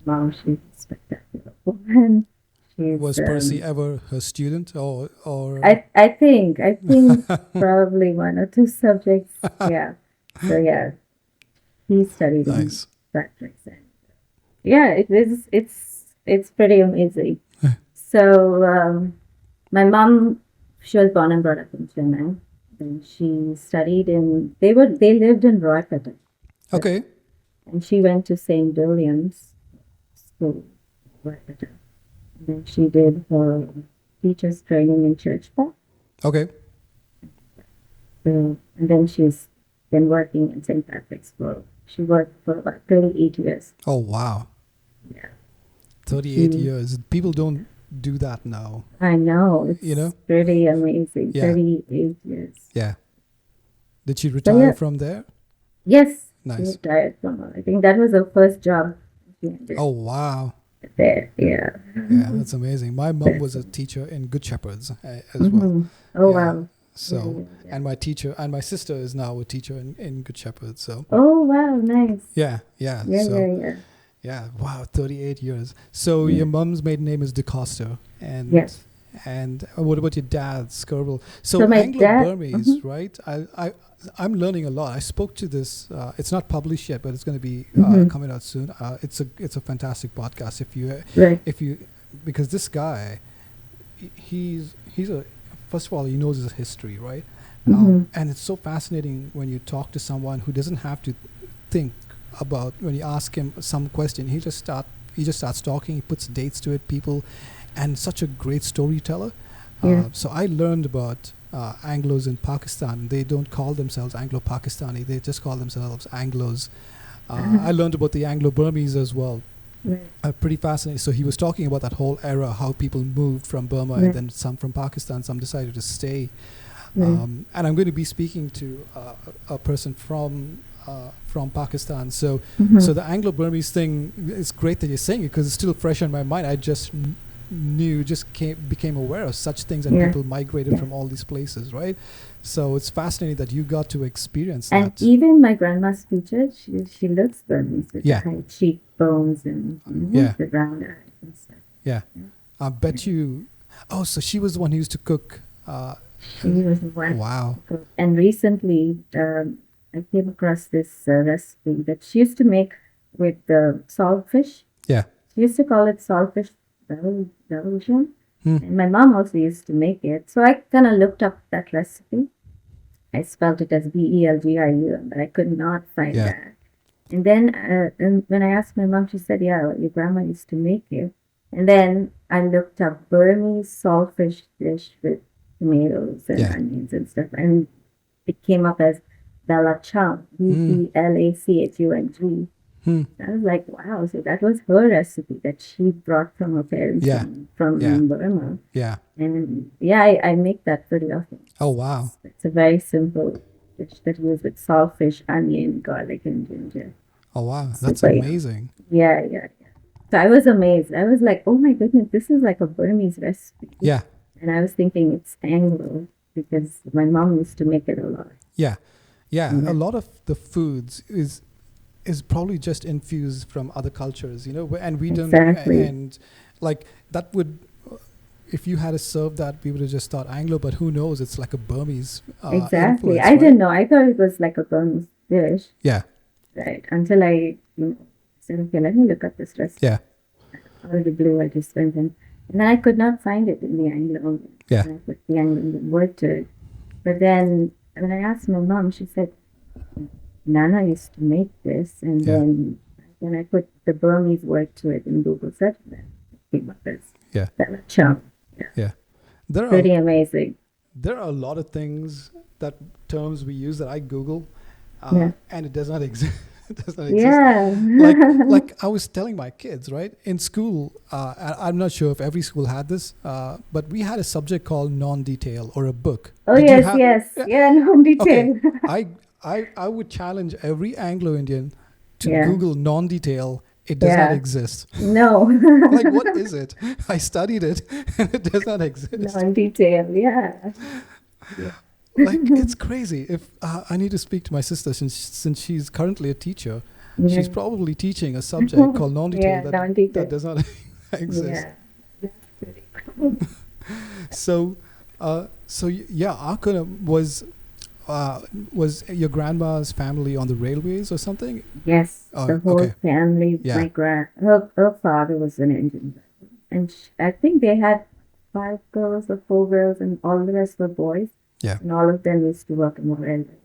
Mom, she's a spectacular woman. She's Was Percy ever her student or? I think probably 1 or 2 subjects. Yeah. So yeah, he studied in Nice. Patrick's, and yeah, it's pretty amazing. So my mom, she was born and brought up in Chennai. Then she studied they lived in Roypeta, Okay. and she went to St. William's School, Roypeta. And then she did her teacher's training in Church Park. Okay. So, and then she's been working in St. Patrick's she worked for about 38 years. Oh, wow. Yeah. 38 She, years. People don't do that now. I know, You it's know? pretty amazing. Yeah. 38 years. Yeah. Did she So retire yeah, from there? yes, she Nice. retired from her. I think that was her first job she did Oh, wow. there. Yeah. Yeah, that's amazing. My mom was a teacher in Good Shepherds as well. Mhm. Oh Yeah. wow. Yeah, So, yeah, yeah. and my sister is now a teacher in Good Shepherd. So, Oh wow, nice. yeah, yeah. Yeah, So, yeah, yeah. yeah, wow, 38 years. So, Yeah. your mom's maiden name is DeCosta. Yes. And what about your dad, Scurville? So So, my dad. Anglo-Burmese, right? I'm learning a lot. I spoke to this. It's not published yet, but it's going to be Mm-hmm. coming out soon. It's a fantastic podcast. Right. If you because this guy, he's a first of all, he knows his history, right? Mm-hmm. And it's so fascinating when you talk to someone who doesn't have to think about when you ask him some question. He just starts talking. He puts dates to it, people, and such a great storyteller. Yeah. So I learned about Anglos in Pakistan. They don't call themselves Anglo-Pakistani. They just call themselves Anglos. I learned about the Anglo-Burmese as well. Right. Pretty fascinating. So he was talking about that whole era, how people moved from Burma, Right. and then some from Pakistan, some decided to stay. Right. And I'm going to be speaking to a person from Pakistan. So Mhm. so the Anglo-Burmese thing is great that you're saying it because it's still fresh in my mind. I just became aware of such things, and Yeah. people migrated Yeah. from all these places, right? So it's fascinating that you got to experience And that. even my grandma's feature, she looks Burmese with Yeah. the high cheekbones and Yeah. the round eyes and stuff. Yeah, I bet you. Oh, so she was the one who used to cook. She was the one. Wow. And recently, I came across this recipe that she used to make with the saltfish. Yeah. She used to call it saltfish dalujan. Hmm. And my mom also used to make it. So I kind of looked up that recipe. I spelled it as Belgium, but I could not find Yeah. that. And then and when I asked my mom, she said, yeah, your grandma used to make it. And then I looked up Burmese saltfish dish with tomatoes and Yeah. onions and stuff. And it came up as Belachung, Bellachung. Hmm. I was like, wow, so that was her recipe that she brought from her parents Yeah. Yeah. from Burma. Yeah. And yeah, I make that pretty often. Oh, wow. It's a very simple dish that goes with saltfish, onion, garlic, and ginger. Oh, wow. That's Super yum. amazing. Yeah, yeah, yeah. So I was amazed. I was like, oh my goodness, this is like a Burmese recipe. Yeah. And I was thinking it's Anglo because my mom used to make it a lot. Yeah. Yeah. Yeah. A lot of the foods is probably just infused from other cultures, and we don't, Exactly. and like that would, if you had to serve that, we would have just thought Anglo, but who knows? It's like a Burmese Exactly. influence, I right? didn't know. I thought it was like a Burmese dish, Yeah. right? Until I said, okay, let me look up this recipe. Yeah. Out of the blue, I just went in. And then I could not find it in the Anglo. Yeah. And I put the Anglo word to it. But then when I asked my mom, she said, Nana used to make this. And Yeah. then I put the Burmese word to it in Google search. And then it came up as Yeah. Belachung. Yeah. There Pretty are amazing. there are a lot of things, that terms we use that I Google, Yeah. and it does not exist. It does not exist. Yeah. Like I was telling my kids, right, in school, I'm not sure if every school had this, but we had a subject called non-detail, or a book. Oh, Did you yes, have? yes. Yeah. Yeah, no detail. Okay. I would challenge every Anglo-Indian to Yeah. Google non-detail. It does not Yeah. exist. No. Like, what is it? I studied it, and it does not exist. No in detail. Yeah. Like, it's crazy. If I need to speak to my sister, since she's currently a teacher, she's Yeah. probably teaching a subject called non-detail Yeah, that non-detail. does not exist. Yeah. That's pretty cool. So, yeah, Arkona was your grandma's family on the railways or something? Yes, Oh, the whole okay. family. Yeah. Her father was an engine driver, and I think they had 5 girls or 4 girls, and all the rest were boys. Yeah. And all of them used to work in the railway.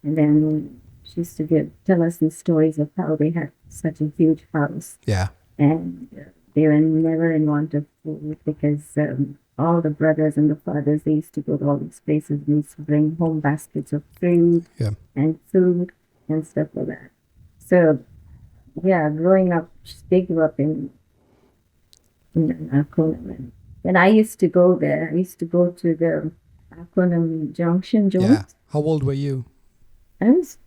And then she used to tell us these stories of how they had such a huge house, Yeah. and they were never in want of food because all the brothers and the fathers, they used to go to all these places. They used to bring home baskets of fruit Yeah. and food and stuff like that. So, yeah, growing up, they grew up in Arconam. And when I used to go there, I used to go to the Arconam Junction joint. Yeah. How old were you? I was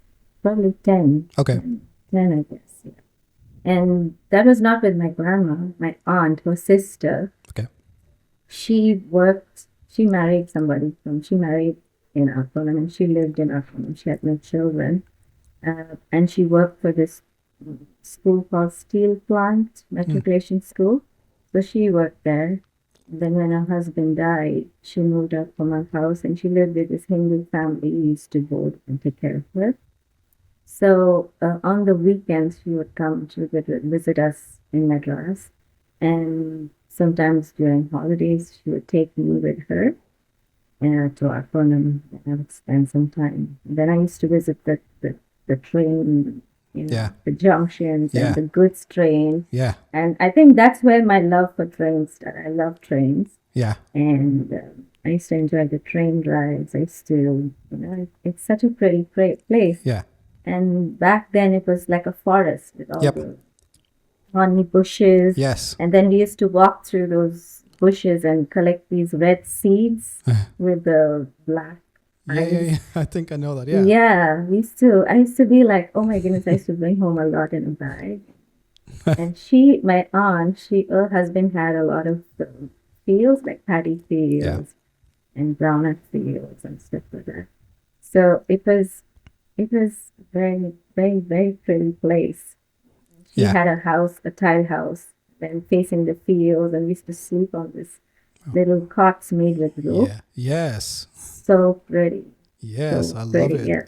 probably 10. Okay. 10, I guess. Yeah. And that was not with my grandma, my aunt, her sister. Okay. She married she married in Arconam, and she lived in Arconam. She had no children. And she worked for this school called Steel Plant Matriculation School. So she worked there. Then when her husband died, she moved out from her house, and she lived with this Hindu family who used to go and take care of her. So on the weekends, she would visit us in Madras. And sometimes during holidays, she would take me with her to Arconam, and I would spend some time. Then I used to visit the train, Yeah. the junctions Yeah. and the goods train. Yeah. And I think that's where my love for trains started. I love trains. Yeah. And I used to enjoy the train rides. I used to, it's such a pretty place. Yeah. And back then it was like a forest with all Yep. the honey bushes. Yes. And then we used to walk through those bushes and collect these red seeds with the black Yeah, eyes. yeah, yeah. I think I know that. Yeah. Yeah, I used to be like, oh my goodness, I used to bring home a lot in a bag. And my aunt, her husband had a lot of fields, like paddy fields and groundnut fields and stuff like that. So it was very, very, very pretty place. She Yeah. had a tile house, then facing the fields, and we used to sleep on this little cots made with rope. Yeah. Yes. So pretty. Yes, So I love pretty, it. yeah.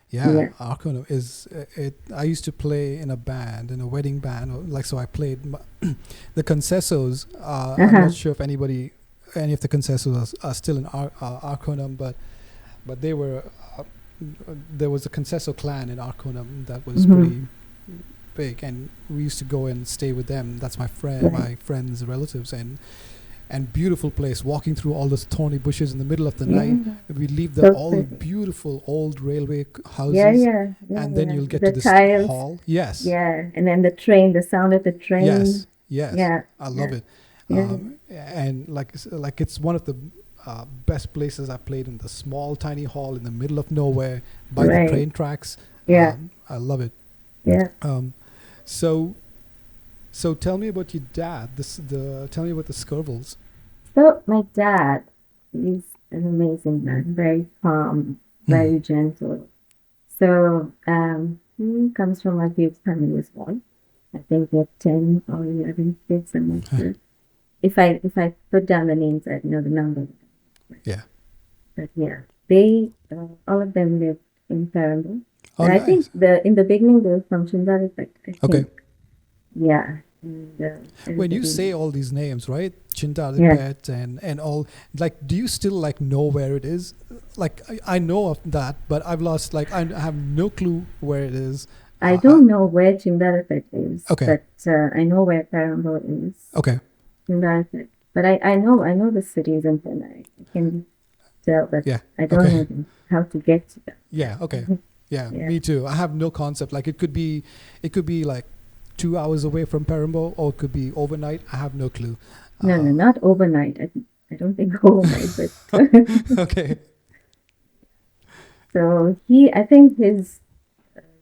Yeah, Yeah. Arconam is it. I used to play in a band, in a wedding band, so I played the concessos. I'm not sure if any of the concessos are still in Arconam, but they were. There was a concesso clan in Arconam that was pretty big, and we used to go and stay with them. That's my friend's relatives, and and beautiful place. Walking through all those thorny bushes in the middle of the Yeah. night, we leave the So all pretty. beautiful old railway Yeah, houses, yeah, yeah, and then yeah. you'll get The to this tiles. hall. Yes, Yeah, and then the train, the sound of the train. yes, yes. Yeah, I love yeah, it. yeah. And like it's one of the best places I played, in the small tiny hall in the middle of nowhere by the Right. train tracks. Yeah, I love it. yeah. So so tell me about your dad. Tell me about the Scurvilles. So my dad is an amazing man, very calm, Mm. very gentle. So he comes from a huge family as well. I think we have 10 or 11 kids, I'm not sure. If I put down the names, I'd know the number. Yeah. But yeah, they all of them lived in Paramount. Oh, And I think nice. in the beginning they were from Shindari, but I Okay. think yeah, and When you everybody say all these names, right? yeah. Chintalipet and all, like, do you still like know where it is? Like, I know of that, but I've lost, like, I have no clue where it is. I Uh, don't know where Chimdarapet is, okay. but I know where Parambo is. Okay. Chimdarapet. But I know the cities and then I can tell, but Yeah. I don't Okay. know how to get to them. Yeah. Okay. Yeah. Yeah. Me too. I have no concept. Like, it could be like 2 hours away from Parambo, or it could be overnight. I have no clue. No, not overnight. I don't think overnight, but Okay. so I think his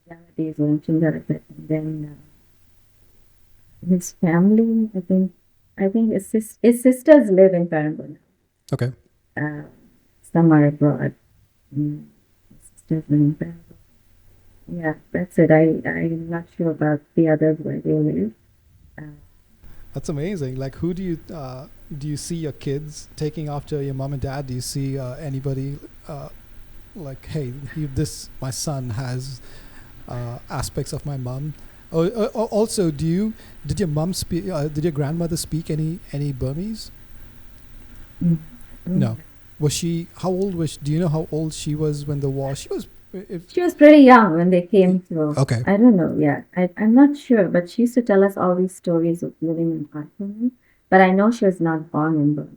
young days were in Chimdarapet, and then his family, I think his sisters live in Parambo now. Okay. Some are abroad. His sisters live in Parambo. Yeah, that's it. I'm not sure about the others where they live. That's amazing. Like, who do you see your kids taking after your mom and dad? Do you see anybody like, hey, my son has aspects of my mom? Also, did your mom speak? Did your grandmother speak any Burmese? Mm. No. Was she? How old was? Do you know how old she was when the war? She was. If She was pretty young when they came to. okay. I don't know. Yeah, I'm not sure, but she used to tell us all these stories of living in Pakistan. But I know she was not born in Burma.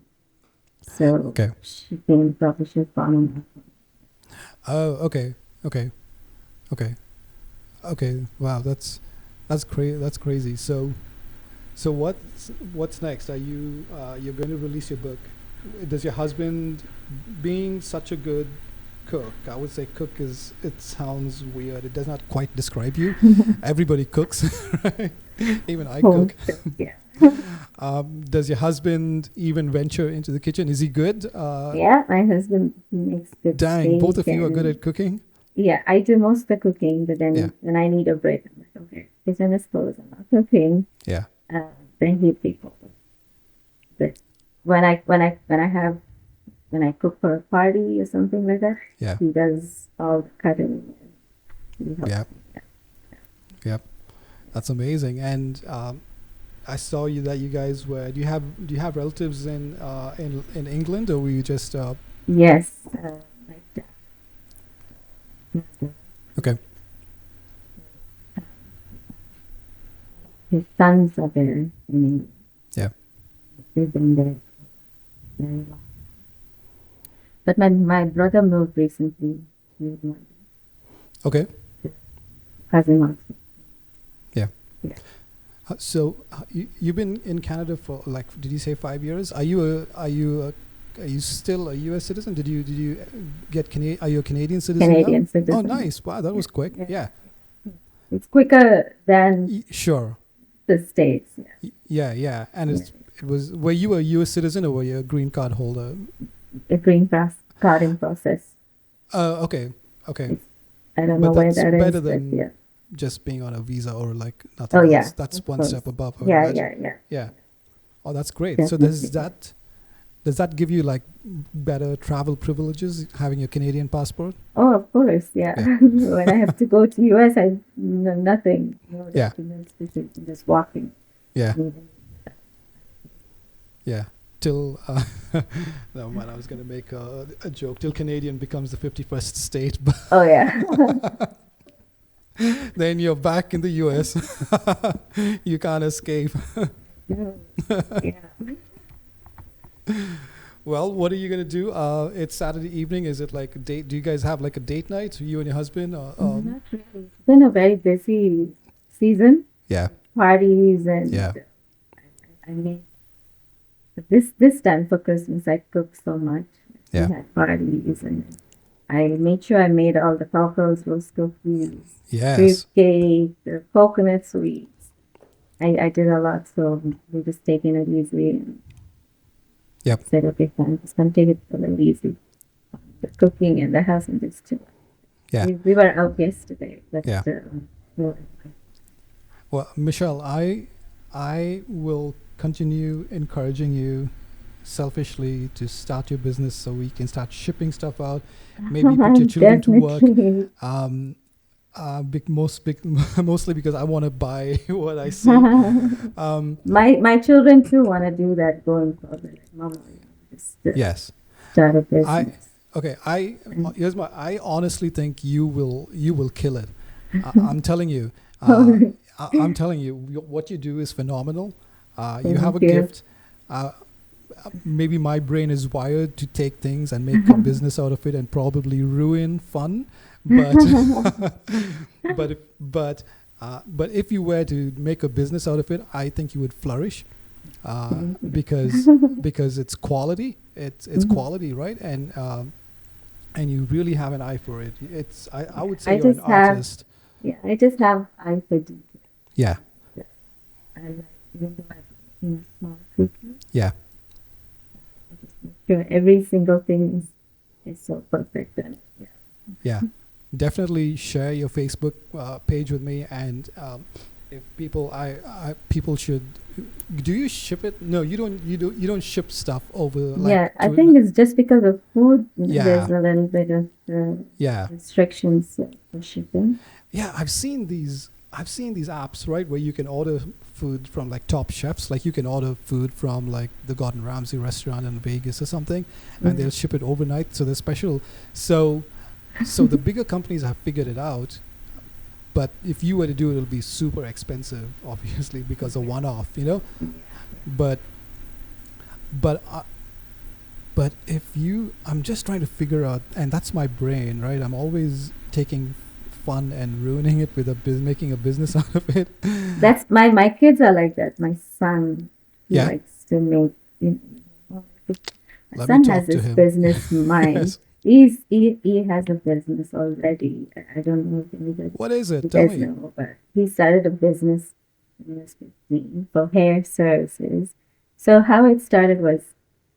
So Okay. she came probably she was born in Pakistan. Oh, okay. Okay. Okay. Okay. Wow, that's crazy. That's crazy. So what's next? Are you're going to release your book? Does your husband, being such a good cook, I would say cook is, it sounds weird. It does not quite describe you. Everybody cooks, right? Even I Home cook. cook, yeah. Does your husband even venture into the kitchen? Is he good? Yeah, my husband makes good Dang, both of steak you are good and at cooking. yeah, I do most of the cooking, but Yeah. then when I need a break, I'm like, okay, kitchen is closed. I'm not cooking. Yeah. Then he takes over. But when I cook for a party or something like that, Yeah. he does all the cutting. He helps Yeah. me. Yep. That's amazing. And I saw that you guys were. Do you have relatives in England, or were you just? Yes, like that. Okay. His sons are there in England. Yeah. They've been there very long. But my brother moved recently. To London. Okay. Cousin also. Yeah. Yeah. So you've been in Canada for, like, did you say 5 years? Are you still a U.S. citizen? Did you get Are you a Canadian citizen Canadian now? citizen. Oh, nice! Wow, that was quick. Yeah. It's quicker than Sure. the States. Yeah. Yeah. And it was. Were you a U.S. citizen, or were you a green card holder? The green carding process. Okay. Okay. I don't But know where that's that is. better But than yeah. just being on a visa or like nothing Oh else. yeah. That's of one course. step above. I would Yeah, imagine. yeah. Yeah. Oh, that's great. So does that give you, like, better travel privileges having your Canadian passport? Oh, of course. Yeah. Yeah. When I have to go to US, I know nothing. No Yeah. documents. Just walking. Yeah. Yeah. Till no man, I was gonna make a joke. Till Canadian becomes the 51st state, but Oh yeah. then you're back in the US. You can't escape. Yeah. Well, what are you gonna do? It's Saturday evening. Is it like a date? Do you guys have like a date night? You and your husband? Not really. It's been a very busy season, Yeah, parties, and yeah, I mean, this time for Christmas, I cooked so much. We yeah. had parties, and I made sure I made all the tacos, roast cookies, fruit Yes. cake, the coconut sweets. I did a lot, so we're just taking it easy and Yep. said, okay, fine, just gonna take it a little easy. The cooking in the house and just chill. Yeah. We were out yesterday, but Yeah. well, Well, Michelle, I will continue encouraging you selfishly to start your business so we can start shipping stuff out. Maybe put your children to work. definitely. Um, mostly because I want to buy what I see. My children too want to do that going forward. Like, Mama, just Yes. start a I business. okay. And, Here's my. I honestly think you will kill it. I'm telling you. I'm telling you. What you do is phenomenal. You have thank a you. gift. Uh, Maybe my brain is wired to take things and make a business out of it and probably ruin fun, but but if you were to make a business out of it, I think you would flourish, because it's quality. It's quality, right? And you really have an eye for it. I would say I you're an just have, artist. yeah, I just have eye for detail. Yeah, I like, even though I'm in a small cookie, yeah, I just make sure every single thing is so perfect. And yeah. yeah. Definitely share your Facebook page with me, and if people should. Do you ship it? No, you don't. You don't ship stuff over like Yeah, I through. think it's just because of food, Yeah, there's a little bit of yeah, restrictions for shipping. yeah. I've seen these apps, right, where you can order food from like top chefs. Like you can order food from like the Gordon Ramsay restaurant in Vegas or something, and they'll Mm. ship it overnight. So they're special. So so the bigger companies have figured it out. But if you were to do it, it'll be super expensive, obviously, because of one-off, But but but if you, I'm just trying to figure out, and that's my brain, right? I'm always taking fun and ruining it with making a business out of it. That's my kids are like that. My son, he Yeah, likes to make. You know, my let me son has talk to this him. business mind. Yes. He has a business already. I don't know if anybody What is you it? Tell guys me. know, but he started a business when he was 15 for hair services. So how it started was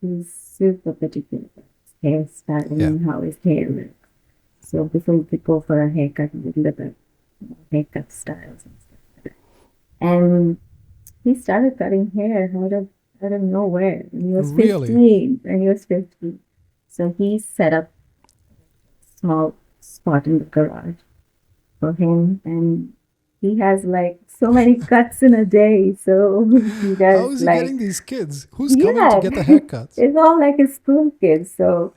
he's super particular about his hairstyling Yeah. and how his hair looks. So before you could go for a haircut, you would look at haircut styles and stuff like that. And he started cutting hair out of nowhere when he was Really? 15. When he was 15. So he set up a small spot in the garage for him, and he has like so many cuts in a day. So he How does is he getting like, these kids? Who's coming to yeah, get the haircuts? it's all like his school kids. So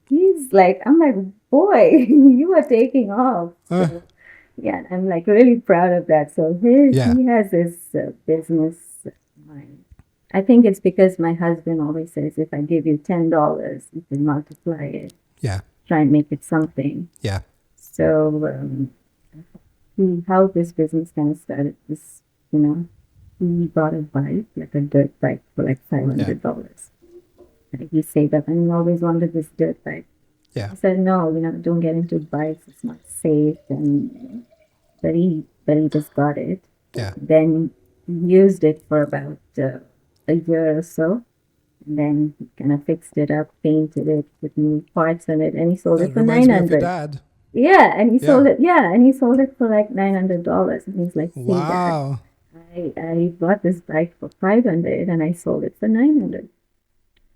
he's like, I'm like, boy, you are taking off. Uh, So yeah, I'm like really proud of that. So yeah. he has this business mind. I think it's because my husband always says, if I give you $10, you can multiply it, Yeah. try and make it something. Yeah. So how this business kind of started was, he bought a bike, like a dirt bike for like Yeah. $500. And he saved up and he always wanted this dirt bike. Yeah. I said, no, don't get into bikes. It's not safe. And but he just got it. Yeah. Then he used it for about a year or so. And then he kind of fixed it up, painted it with new parts on it, and he sold That it for reminds nine me of your hundred. dad. Yeah, and he Yeah. sold it. Yeah, and he sold it for like $900. And he's like, "See, Dad, Wow. I bought this bike for 500, and I sold it for 900."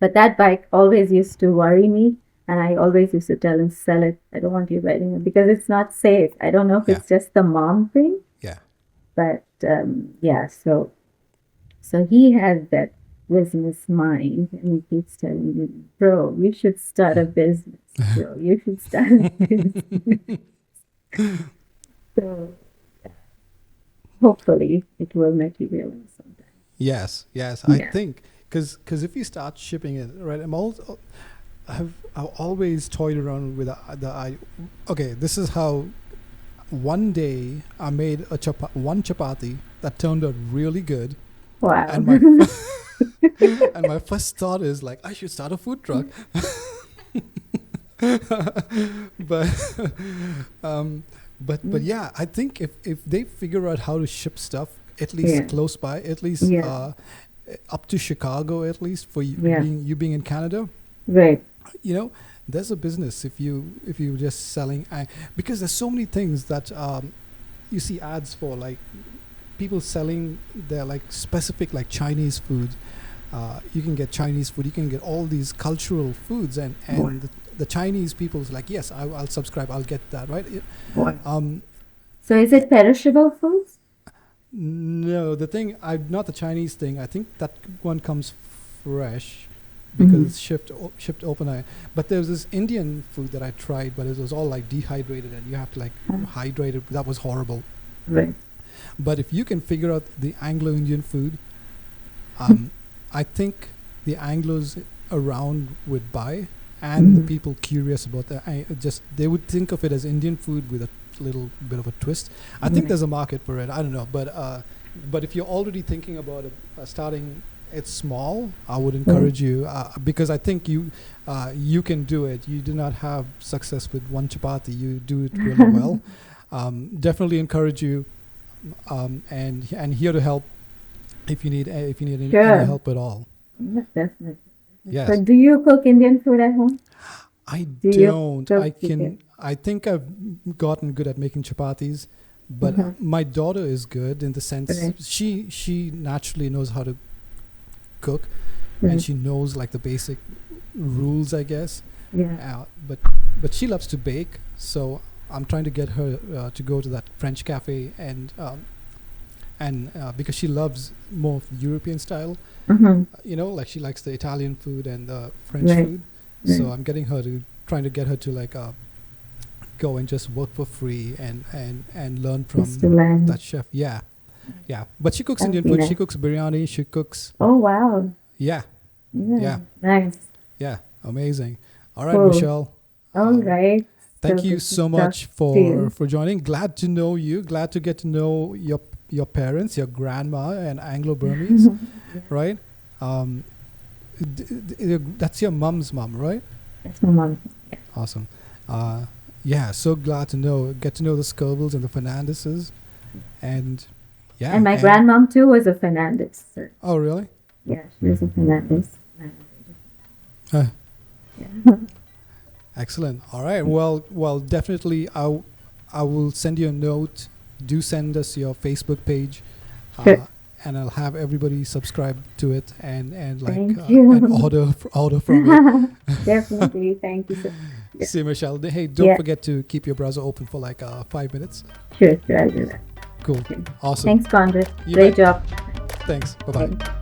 But that bike always used to worry me, and I always used to tell him, "Sell it. I don't want you riding it because it's not safe." I don't know if Yeah. it's just the mom thing, Yeah. but yeah. So he has that business mind, and he keeps telling me, "Bro, you should start a business. Bro, you should start a business." So hopefully it will materialize sometime. Yes. Yes. I Yeah. think because if you start shipping it, right, I've always toyed around with okay, this is how one day I made one chapati that turned out really good, Wow. and my and my first thought is like I should start a food truck. but but yeah, I think if they figure out how to ship stuff at least Yeah. close by, at least Yeah. up to Chicago, at least for you Yeah. being in Canada, Right. you know, there's a business if you just selling because there's so many things that you see ads for, like people selling their like specific like Chinese food. You can get Chinese food, you can get all these cultural foods, and the Chinese people's like, yes, I'll subscribe, I'll get that, right? um So is it perishable foods? no, the thing, not the Chinese thing, I think that one comes fresh because it's shipped open eye. But there's this Indian food that I tried, but it was all like dehydrated and you have to like hydrate it. That was horrible. Right. But if you can figure out the Anglo-Indian food, I think the Anglos around would buy, and the people curious about that, they would think of it as Indian food with a little bit of a twist. I think there's a market for it. I don't know, but if you're already thinking about starting it small, I would encourage you, because I think you can do it. You do not have success with one chapati. You do it really well. Definitely encourage you, and here to help if you need any help at all. Yeah, definitely. Yes. So do you cook Indian food at home? I Do you don't. cook chicken? I think I've gotten good at making chapatis, but my daughter is good in the sense she naturally knows how to cook, and she knows like the basic rules, I guess. Yeah. But she loves to bake, so I'm trying to get her to go to that French cafe, and because she loves more of the European style, like she likes the Italian food and the French food. So I'm trying to get her to like go and just work for free and learn from that chef. Yeah. But she cooks Indian food. Nice. She cooks biryani. She cooks. Oh wow. Yeah. Nice. Yeah. Amazing. All right, Cool. Michelle. All right. Thank you so much for joining. Glad to know you. Glad to get to know your parents, your grandma and Anglo-Burmese, right? That's your mom's mom, right? That's my mom. Yeah. Awesome. So glad to get to know the Scurvilles and the Fernandezes, and And my grandmom too was a Fernandez. So oh, really? yeah, she was a Fernandez. Yeah. Yeah. Excellent. All right. Well, definitely. I will send you a note. Do send us your Facebook page, Sure. and I'll have everybody subscribe to it and like Thank you. and order from it. Definitely. Thank you so much. Yeah. See, Michelle. Hey, don't forget to keep your browser open for like 5 minutes. Sure, I'll do that. Cool. Okay. Awesome. Thanks, Conrad. You Great bet. job. Thanks. Bye bye. Okay.